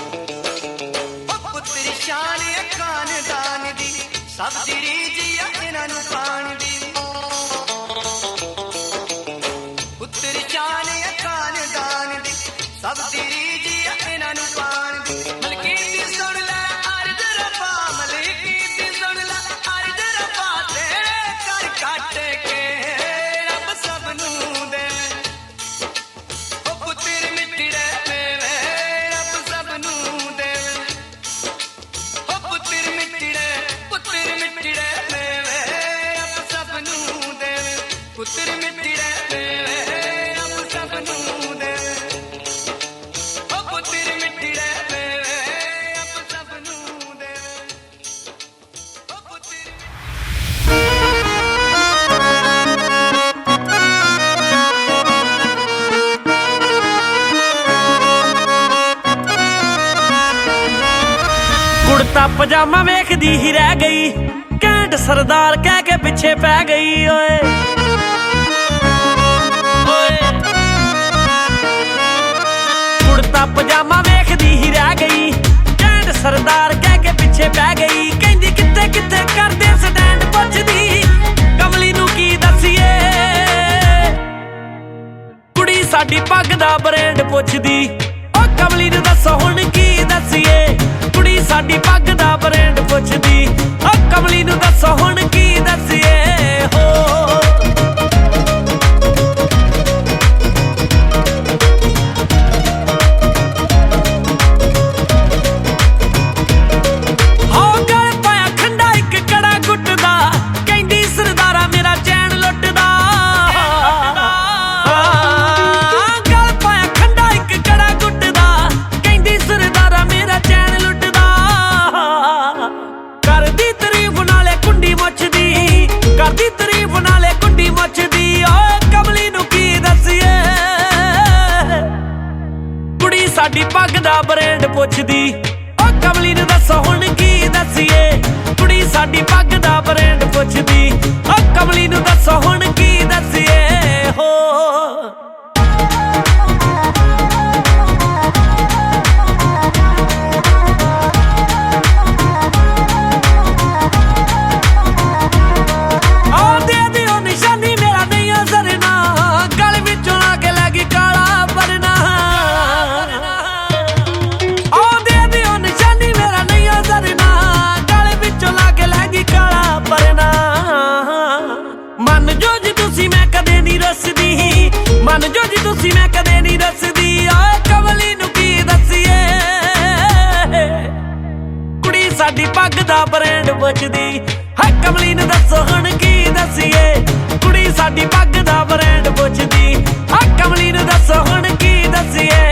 ਉਹ ਪੁੱਤਰ ਸ਼ਾਨ ਖਾਨਦਾਨ ਦੀ ਸਭ ਦੀ ਰੀਝ ਆ ਇਹਨਾਂ ਨੂੰ ਪਾਣ ਦੀ ਪੁੱਤਰ ਸ਼ਾਨ ਖਾਨਦਾਨ ਦੀ ਸਭ ਦੀ ਰੀਝ ਆ ਇਹਨਾਂ ਨੂੰ ਪਾਣ ਦੀ ਮਲਕੀ ਦੀ ਸੁਣ ਲੈ ਅਰਜ਼ ਰੱਬਾ ਮਲਕੀ ਦੀ ਸੁਣ ਲੈ ਅਰਜ਼ ਰੱਬਾ ਤੇਰੇ ਕਰ ਕੱਟ ਕੇ ਰੱਬ ਸਭ ਨੂੰ ਦੇ ਉਹ ਪੁੱਤਰ ਮਿੱਟੀ ਦੇਵੇ ਰੱਬ ਸਭ ਨੂੰ ਦੇਵੇ ਉਹ ਪੁੱਤਰ ਮਿੱਟੀ ਦੇਵੇ ਰੱਬ ਸਭ ਨੂੰ ਦੇਵੇ ਪੁੱਤਰ ਮਿੱਟੀ ਦੇਵੇ ਰੱਬ ਸਭ ਨੂੰ ਦੇਵੇ ਉਹ ਪੁੱਤਰ ਮਿੱਟੀ ਦੇਵੇ ਰੱਬ ਸਭ ਨੂੰ ਦੇਵੇ ਉਹ ਪੁੱਤਰ ਕੁੜਤਾ ਪਜਾਮਾ ਵੇਖਦੀ ਹੀ ਰਹਿ ਗਈ ਘੈਂਟ ਸਰਦਾਰ ਕਹਿ ਕੇ ਪਿੱਛੇ ਪੈ ਗਈ ਓਏ ਕੁੜਤਾ ਪਜਾਮਾ ਵੇਖਦੀ ਹੀ ਰਹਿ ਗਈ ਘੈਂਟ ਸਰਦਾਰ ਕਹਿ ਕੇ ਪਿੱਛੇ ਪੈ ਗਈ ਕਹਿੰਦੀ ਕਿੱਥੇ ਕਿੱਥੇ ਕਰਦੇ ਸਟੈਂਡ ਪੁੱਛਦੀ ਕਮਲੀ ਨੂੰ ਕੀ ਦੱਸੀਏ ਕੁੜੀ ਸਾਡੀ ਪੱਗ ਦਾ ਬ੍ਰਾਂਡ ਪੁੱਛਦੀ ਓ ਕਮਲੀ ਨੂੰ ਦੱਸੋ ਹੁਣ ਕੀ ਦੱਸੀਏ ਕੁੜੀ ਸਾਡੀ ਪੱਗ ਦਾ ਬ੍ਰਾਂਡ ਪੁੱਛਦੀ ਓ ਕਮਲੀ ਨੂੰ ਦੱਸੋ ਹੁਣ ਕੀ ਦੱਸੀਏ ਹੋ ਗਲ ਪਾਇਆ ਖੰਡਾ ਇੱਕ ਕੜਾ ਗੁੱਟਦਾ ਕਹਿੰਦੀ ਸਰਦਾਰਾ ਮੇਰਾ ਚੈਨ ਲੁੱਟਦਾ ਗਲ ਪਾਇਆ ਖੰਡਾ ਇੱਕ ਕੜਾ ਗੁੱਟਦਾ ਕਹਿੰਦੀ ਸਰਦਾਰਾ ਮੇਰਾ ਚੈਨ ਲੁੱਟਦਾ ਕਰਦੀ ਤਾਰੀਫ ਨਾਲੇ ਕੁੰਡੀ ਮੁੱਛਦੀ ਕਰਦੀ ਤਾਰੀਫ ਨਾਲੇ ਕੁੰਡੀ ਮੁੱਛਦੀ ਓਏ ਕਮਲੀ ਨੂੰ ਕੀ ਦੱਸੀਏ ਕੁੜੀ ਸਾਡੀ ਪੱਗ ਦਾ ਬ੍ਰਾਂਡ ਪੁੱਛਦੀ ਓ ਕਮਲੀ ਨੂੰ ਦੱਸੋ ਹੁਣ ਕੀ ਦੱਸੀਏ ਕੁੜੀ ਸਾਡੀ ਪੱਗ ਦਾ ਬ੍ਰਾਂਡ ਪੁੱਛਦੀ ਓ ਕਮਲੀ ਨੂੰ ਦੱਸੋ ਹੁਣ ਕੀ ਦੱਸੀਏ ਹੋ ਮਨ ਜੋ ਜੀ ਤੁਸੀਂ ਮੈਂ ਕਦੇ ਨਹੀਂ ਦੱਸਦੀ ਓਏ ਕਮਲੀ ਨੂੰ ਕੀ ਦੱਸੀਏ ਪੁੱਛਦੀ ਹੈ ਕਮਲੀ ਨੂੰ ਦੱਸੋ ਹੁਣ ਕੀ ਦਸੀਏ ਕੁੜੀ ਸਾਡੀ ਪੱਗ ਦਾ ਬ੍ਰਾਂਡ ਪੁੱਛਦੀ ਹੈ ਕਮਲੀ ਨੂੰ ਦੱਸੋ ਹੁਣ ਕੀ ਦਸੀਏ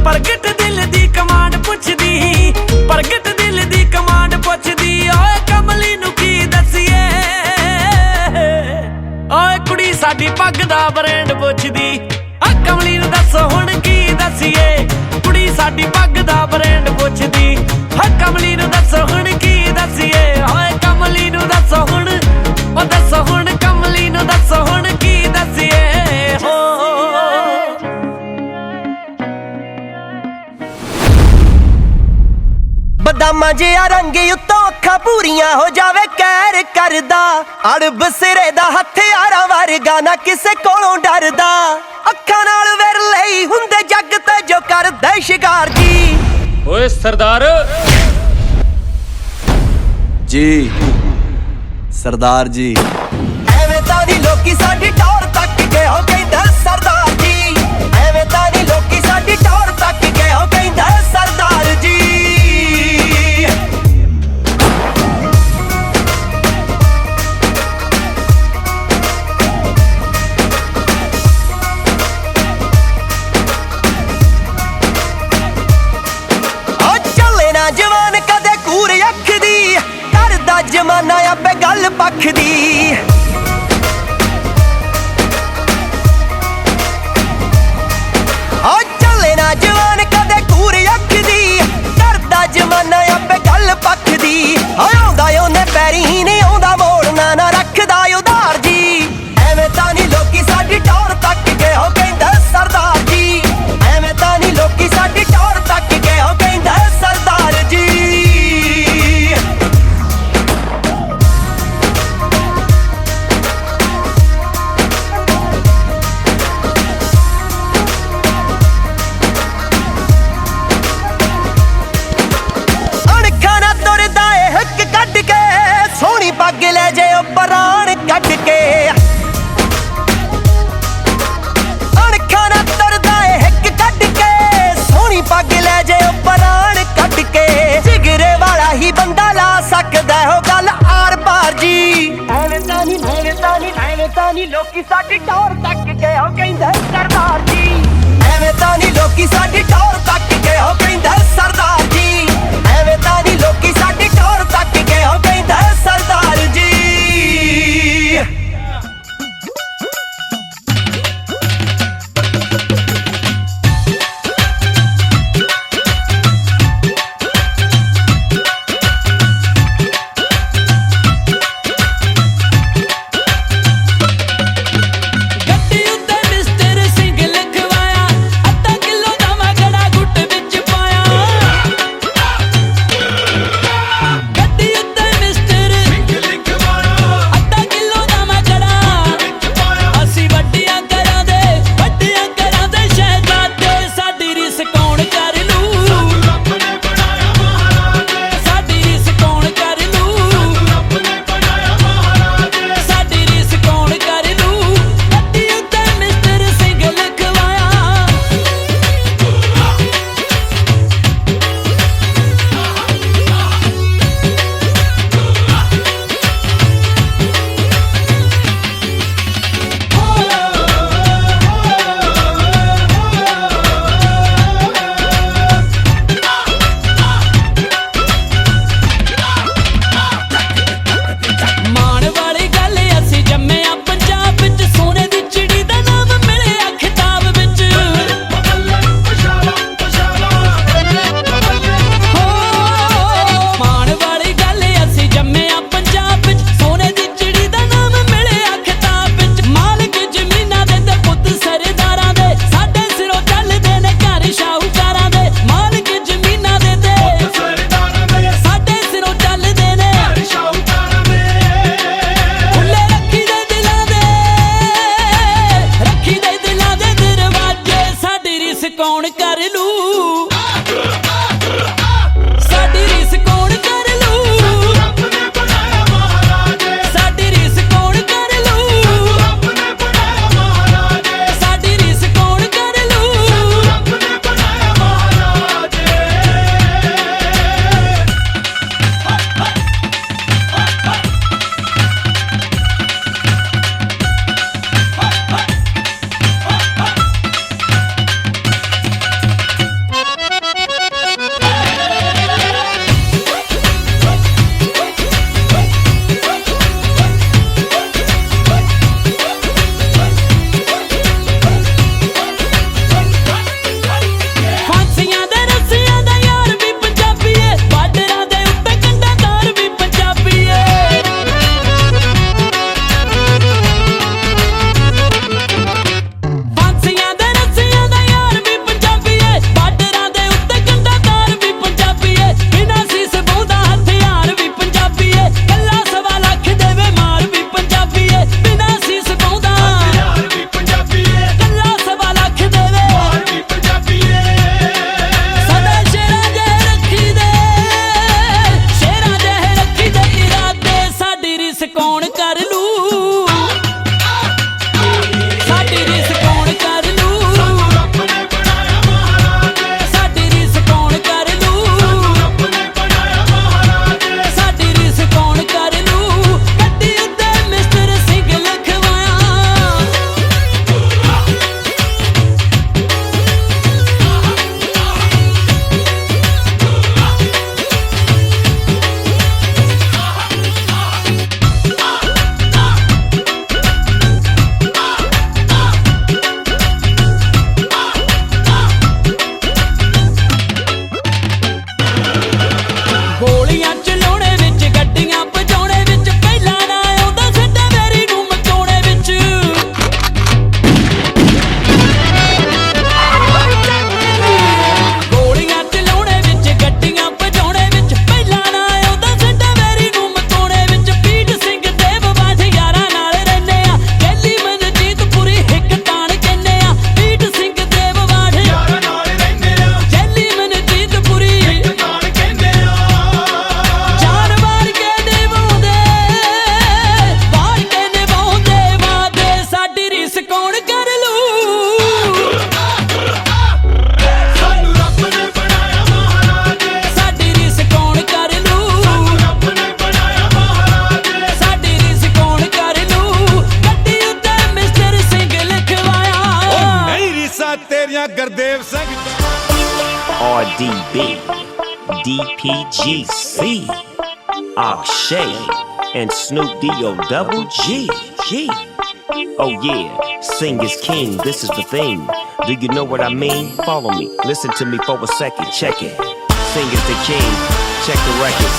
ਪ੍ਰਗਟ ਦਿਲ ਦੀ ਕਮਾਂਡ ਪੁੱਛਦੀ ਪ੍ਰਗਟ ਦਿਲ ਦੀ ਕਮਾਂਡ ਪੁੱਛਦੀ ਓਏ ਕਮਲੀ ਨੂੰ ਕੀ ਦਸੀਏ ਓਏ ਕੁੜੀ ਸਾਡੀ ਪੱਗ ਦਾ ਬ੍ਰਾਂਡ ਪੁੱਛਦੀ ਆ ਕਮਲੀ ਨੂੰ ਦੱਸੋ ਹੁਣ ਕੀ ਦਸੀਏ ਕੁੜੀ ਸਾਡੀ ਪੱਗ ਦਾ ਬ੍ਰਾਂਡ ਪੁੱਛਦੀ ਆ ਕਮਲੀ ਨੂੰ ਦੱਸੋ ਹੁਣ ਕੀ ਦਸੀਏ ਓਏ ਕਮਲੀ ਨੂੰ ਦੱਸੋ ਹੁਣ ਉਹ ਦੱਸੋ ਹੁਣ ਕਮਲੀ ਨੂੰ ਦੱਸੋ ਹੁਣ ਕੀ ਦਸੀਏ ਬਦਾਮਾਂ ਜਿਹਾ ਰੰਗ ਉੱਤੋਂ ਅੱਖਾਂ ਪੂਰੀਆਂ ਹੋ ਜਾਵੇ ਕਹਿਰ ਕਰਦਾ ਅੜਬ ਸਿਰੇ ਦਾ ਹਥਿਆਰਾਂ ਵਰਗਾ ਨਾ ਕਿਸੇ ਕੋਲੋਂ ਡਰਦਾ ਅੱਖਾਂ ਨਾਲ ਵਿਰਲੇ ਹੀ ਹੁੰਦੇ ਜੱਗ ਤੇ ਜੋ ਕਰਦੇ ਸ਼ਿਕਾਰ ਜੀ ਓਏ ਸਰਦਾਰ ਜੀ ਸਰਦਾਰ ਜੀ ਐਵੇਂ ਤਾਂ ਨਹੀਂ ਲੋਕੀ ਸਾਡੀ ਟੌਰ ਤੱਕ ਗਏ ਹੋ ਕਹਿੰਦਾ ਸਰਦਾਰ ਜੀ ਐਵੇਂ ਤਾਂ ਨਹੀਂ ਲੋਕੀ ਸਾਡੀ ਟੌਰ ਤੱਕ ਗਏ ਹੋ ਕਹਿੰਦਾ ਸਰਦਾਰ ਜੀ ਜਵਾਨ ਕਦੇ ਕੂਰ ਅੱਖ ਦੀ ਕਰਦਾ ਜਮਾਨਾ ਆਪੇ ਗੱਲ ਪੱਖ ਦੀ ਆ ਚੱਲੇ ਨਾ ਜਵਾਨ ਕਦੇ ਕੂਰ ਅੱਖ ਦੀ ਕਰਦਾ ਜਮਾਨਾ ਆਪੇ ਗੱਲ ਪੱਖ ਦੀ ਆਉਂਦਾ ਉਹਨੇ ਪੈਰੀ ਨਹੀਂ ਆਉਂਦਾ ਮੋੜਨਾ ਨਾ ਰੱਖਦਾ ਉਧਾਰ ਜੀ ਐਵੇਂ ਤਾਂ ਨਹੀਂ ਲੋਕੀ ਸਾਡੀ ਟੌਰ ਤੱਕ ਗਏ ਹੋ ਕਹਿੰਦਾ ਸਰਦਾਰ ਜੀ ਐਵੇਂ ਤਾਂ ਨਹੀਂ ਲੋਕੀ ਸਾਡੀ ਟੌਰ ਤੱਕ ਗਏ ਹੋ ਕਹਿੰਦਾ ਸਰਦਾਰ ਜੀ ਅਣਖਾਂ ਨਾਲ ਤੁਰਦਾ ਏ ਹੱਕ ਕੱਢ ਕੇ ਸੋਹਣੀ ਆ Gurdev Singh RDB, DPGC, Akshay, and Snoop D-O-double-G. Oh yeah, sing is king, this is the thing. Do you know what I mean? Follow me, listen to me for a second, check it. Sing is the king, check the record.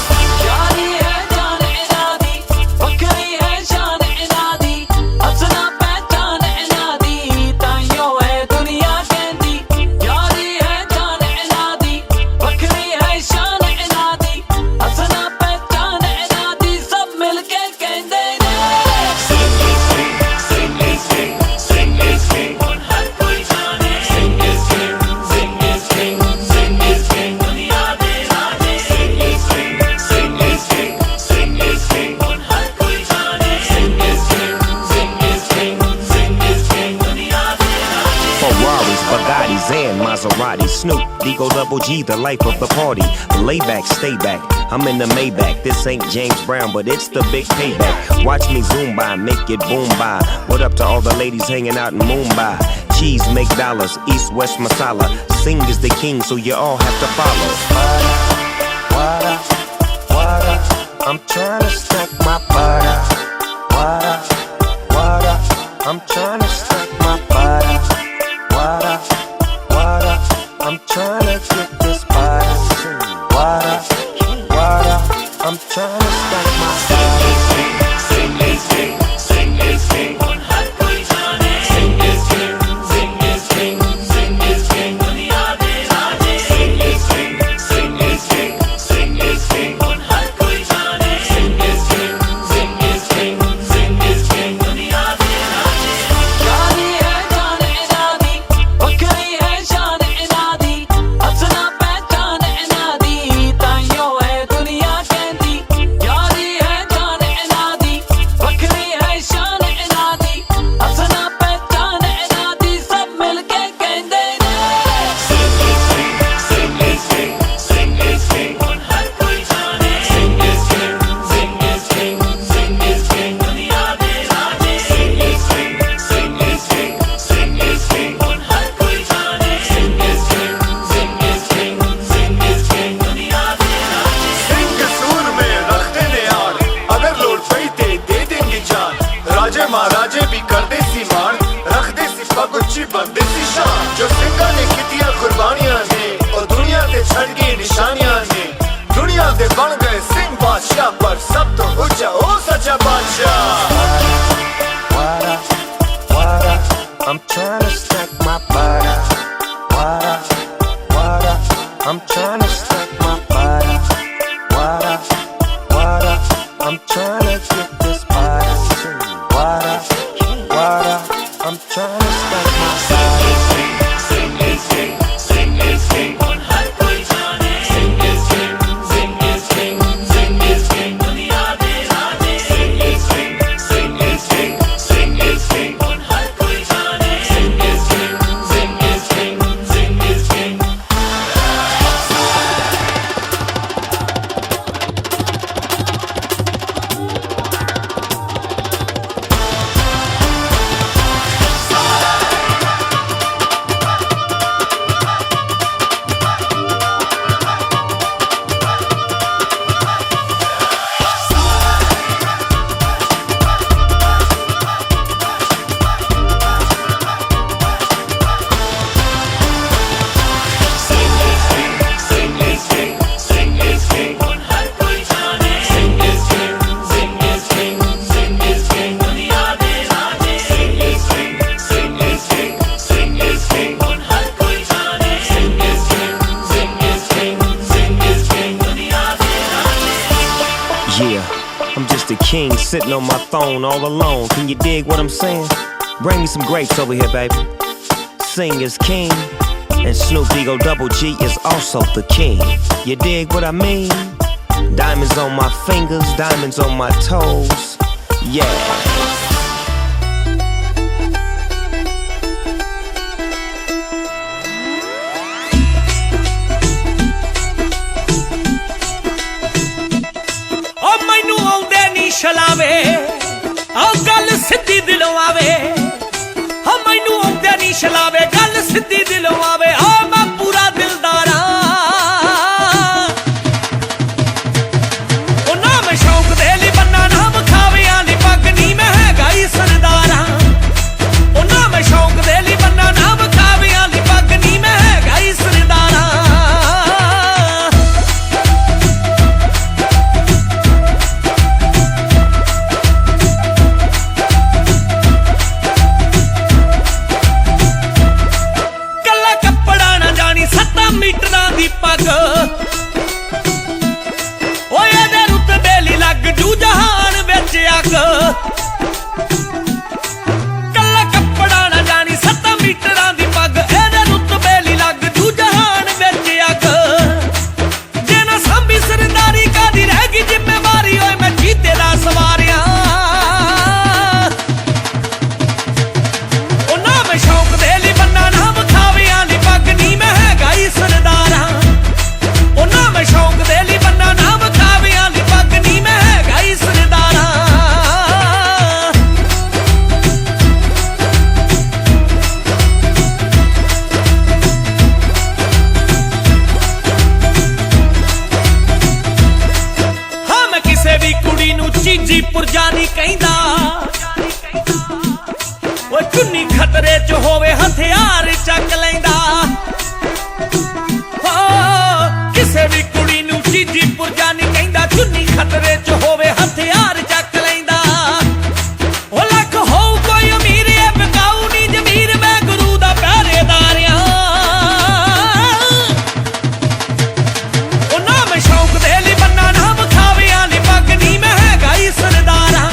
Maserati, Snoop, D-O-double-G, the life of the party. Lay back, stay back, I'm in the Maybach. This ain't James Brown, but it's the big payback. Watch me zoom by, make it boom by. What up to all the ladies hanging out in Mumbai? Cheese make dollars, East West masala. Sing is the king, so you all have to follow. What up? I'm trying to stack my butter. What up? I'm trying to stack my butter. What up? I'm trying to get this butter. What up? I'm trying to stack my butter. Sing is king, sing is king. हर कोई जाने. Sing is king, sing is king, sing is king. दुनिया दे राजे. Sing is king, sing is king, sing is king. हर कोई जाने. Sing is king, sing is king, sing is king. दुनिया दे राजे. यारी है जाने इनादी, बकरी है जाने इनादी. अपना पहचान इनादी, ताइयों है दुनिया कहती. यारी है जाने इनादी, बकरी है शान इनादी. अपना पहचान इनादी, सब मिलके कहते ने. Sing is king, sing is king, sing is king. हर कोई जाने. Sing is king, sing is king, sing is king. दुनिया दे राजे. Sing is king, sing is king, sing is king. हर कोई जाने. Sing is king, sing is king, sing is king. दुनिया दे राजे. सिंह सूर में रखते ने आड़ अगर लोड़ पई ते दे देंगे जान राजे महाराजे भी करदे सी मान रखदे सी पग उच्ची बंदे सी शान जो सिंघां ने कीतियां कुर्बानियां ने और दुनिया ते छड़ गई निशानियां ने दुनिया दे बन गए सिंह बादशाह पर सब तो ऊंचा ओ सच्चा बादशाह What up? I'm trying to stack my butter. What up? I'm trying to stack my butter. What up? I'm trying to get this butter. What up? I'm trying to stack my butter. Sing is king, sing is king. हर कोई जाने. Sing is king, sing is king, sing is king. दुनिया दे राजे. Sing is king, sing is king, sing is king. हर कोई जाने. Sing is king, sing is king, sing is king. Sitting on my phone all alone. Can you dig what I'm saying? Bring me some grapes over here, baby. Sing is king, and Snoop D-O-double-G is also the king. You dig what I mean? Diamonds on my fingers, diamonds on my toes. Yeah. ਛਲਾਵੇ ਆ ਗੱਲ ਸਿੱਧੀ ਦਿਲੋਂ ਆਵੇ ਹਾਂ ਮੈਨੂੰ ਆਉਂਦੇ ਨਹੀਂ ਛਲਾਵੇ ਗੱਲ ਸਿੱਧੀ ਦਿਲੋਂ ਆਵੇ ਆ ਮੈਂ ਪੂਰਾ ਦਿਲਦਾਰ ਆਂ ਉਹ ਨਾ ਮੈਂ ਸ਼ੌਂਕ ਦੇ ਲਈ ਬੰਨਾ ਨਾ ਵਿਖਾਵਿਆਂ ਦੀ ਪੱਗ ਨੀ ਮੈਂ ਹੈਗਾ ਹੀ ਸਰਦਾਰ ਆਂ ਉਹ ਨਾ ਮੈਂ ਸ਼ੌਂਕ ਦੇ ਲਈ ਬੰਨਾ ਨਾ ਵਿਖਾਵਿਆਂ ਦੀ ਪੱਗ ਨੀ ਮੈਂ ਹੈਗਾ ਹੀ ਸਰਦਾਰ ਆਂ ਕੱਲਾ ਕੱਪੜਾ ਨਾ ਜਾਣੀ 7 ਮੀਟਰਾਂ ਦੀ ਪੱਗ ਓਏ ਇਹਦੇ ਰੁਤਬੇ ਲਈ ਲੱਗ ਜੂ ਜਹਾਨ ਵਿੱਚ ਅੱਗ ਕੱਲਾ ਕੱਪੜਾ ਨਾ ਜਾਣੀ 7 ਮੀਟਰਾਂ ਦੀ ਪੱਗ ਇਹਦੇ ਰੁਤਬੇ ਲਈ ਲੱਗ ਜੂ ਜਹਾਨ ਵਿੱਚ ਅੱਗ ਜੇ ਨਾ ਸੰਭੀ ਸਰਦਾਰੀ ਕਾਦੀ ਰਹਿ ਗਈ ਜ਼ਿੰਮੇਵਾਰੀ ਓਏ ਮੈਂ ਜੀਤੇ ਦਾ ਸਵਾਰਿਆ ਉਹ ਨਾ ਮੈਂ ਸ਼ੌਂਕ ਦੇ ਲਈ ਬੰਨਾ ਨਾ ਵਿਖਾਵਿਆਂ ਦੀ ਪੱਗ ਨੀ ਮੈਂ ਹੈਗਾ ਹੀ ਸਰਦਾਰ ਆਂ ਉਹ ਨਾ ਮੈਂ ਸ਼ੌਂਕ ਦੇ ਲਈ ਬੰਨਾ ਨਾ ਵਿਖਾਵਿਆਂ ਦੀ ਪੱਗ ਨੀ ਮੈਂ ਹੈਗਾ ਹੀ ਸਰਦਾਰ ਆਂ ਹਾਂ ਮੈਂ ਕਿਸੇ ਵੀ ਕੁੜੀ ਨੂੰ ਚੀਜੀ ਪੁਰਜਾ ਨਹੀਂ ਕਹਿੰਦਾ ਓਏ ਚੁੰਨੀ ਖਤਰੇ 'ਚ ਹੋਵੇ ਹਥਿਆਰ ਚੱਕ ਲੈਂਦਾ ਹਾਂ ਕਿਸੇ ਵੀ ਕੁੜੀ ਨੂੰ ਚੀਜੀ ਪੁਰਜਾ ਨਹੀਂ ਕਹਿੰਦਾ ਚੁੰਨੀ ਖਤਰੇ 'ਚ ਹੋਵੇ ਹਥਿਆਰ ਚੱਕ ਲੈਂਦਾ ਉਹ ਲੱਖ ਹੋਊ ਕੋਈ ਅਮੀਰ ਇਹ ਬਿਕਾਊ ਨਹੀਂ ਜ਼ਮੀਰ ਮੈਂ ਗੁਰੂ ਦਾ ਪਹਿਰੇਦਾਰ ਆਂ ਉਹ ਨਾ ਮੈਂ ਸ਼ੌਂਕ ਦੇ ਲਈ ਬੰਨਾ ਨਾ ਵਿਖਾਵਿਆਂ ਦੀ ਪੱਗ ਨੀ ਮੈਂ ਹੈਗਾ ਹੀ ਸਰਦਾਰ ਆਂ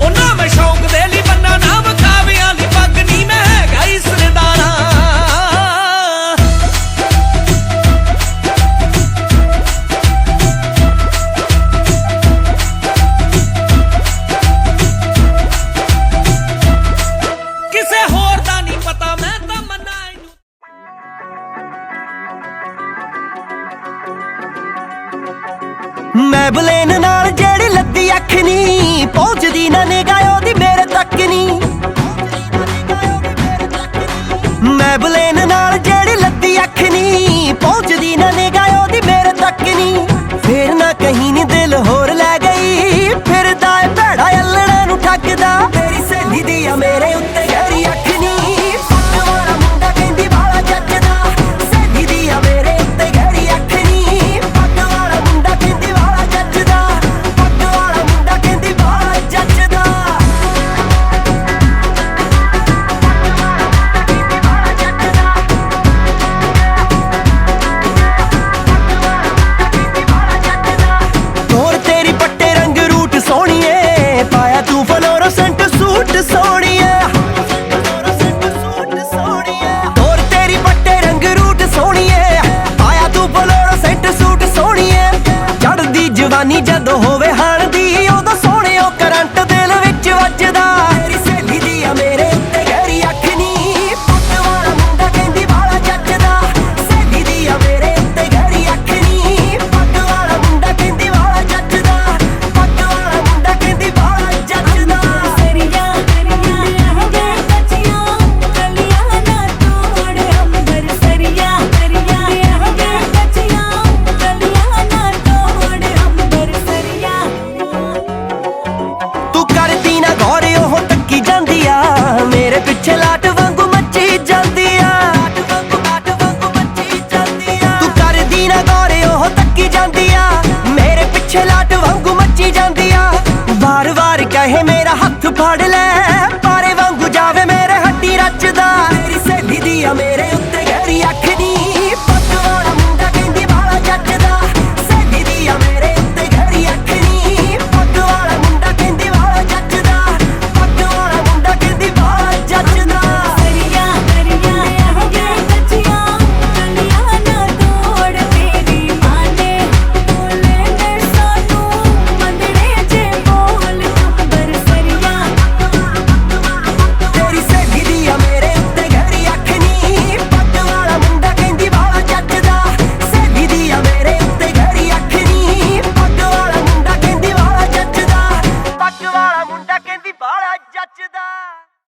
ਉਹ ਨਾ ਮੈਂ ਸ਼ੌਂਕ ਦੇ ਲਈ ਬੰਨਾ ਨਾ ਵਿਖਾਵਿਆਂ ਦੀ ਪੱਗ ਨੀ ਮੈਂ ਹੈਗਾ ਹੀ ਸਰਦਾਰ ਆਂ ਕਿਸੇ ਹੋਰ ਦਾ ਨਹੀਂ ਪਤਾ ਮੈਂ ਤਾਂ ਮੰਨਾ ਇਹਨੂੰ ਮੈਂ ਬਲੇਨ ਨਾਲ ਜਿਹੜੀ ਲੱਦੀ ਅੱਖ ਨੀ ਪਹੁੰਚਦੀ ਨਾ ਨਿਗਾਹ ਉਹਦੀ ਮੇਰੇ ਤੱਕ ਨੀ ਮੈਂ ਬਲੇਨ ਨਾਲ ਜਿਹੜੀ ਲੱਦੀ ਅੱਖ ਨੀ ਪਹੁੰਚਦੀ ਨਾ ਨਿਗਾਹ ਉਹਦੀ ਮੇਰੇ ਤੱਕ ਨੀ ਫੇਰ ਨਾ ਕਹੀਂ ਨੀ ਦਿਲ ਹੋਰ ਲੈ ਗਈ ਫਿਰਦਾ ਏ ਭੈੜਾ ਅਲੜਾ ਨੂੰ ਠੱਗਦਾ ਤੇਰੀ ਸਹੇਲੀ ਦੀ ਆ ਮੇਰੇ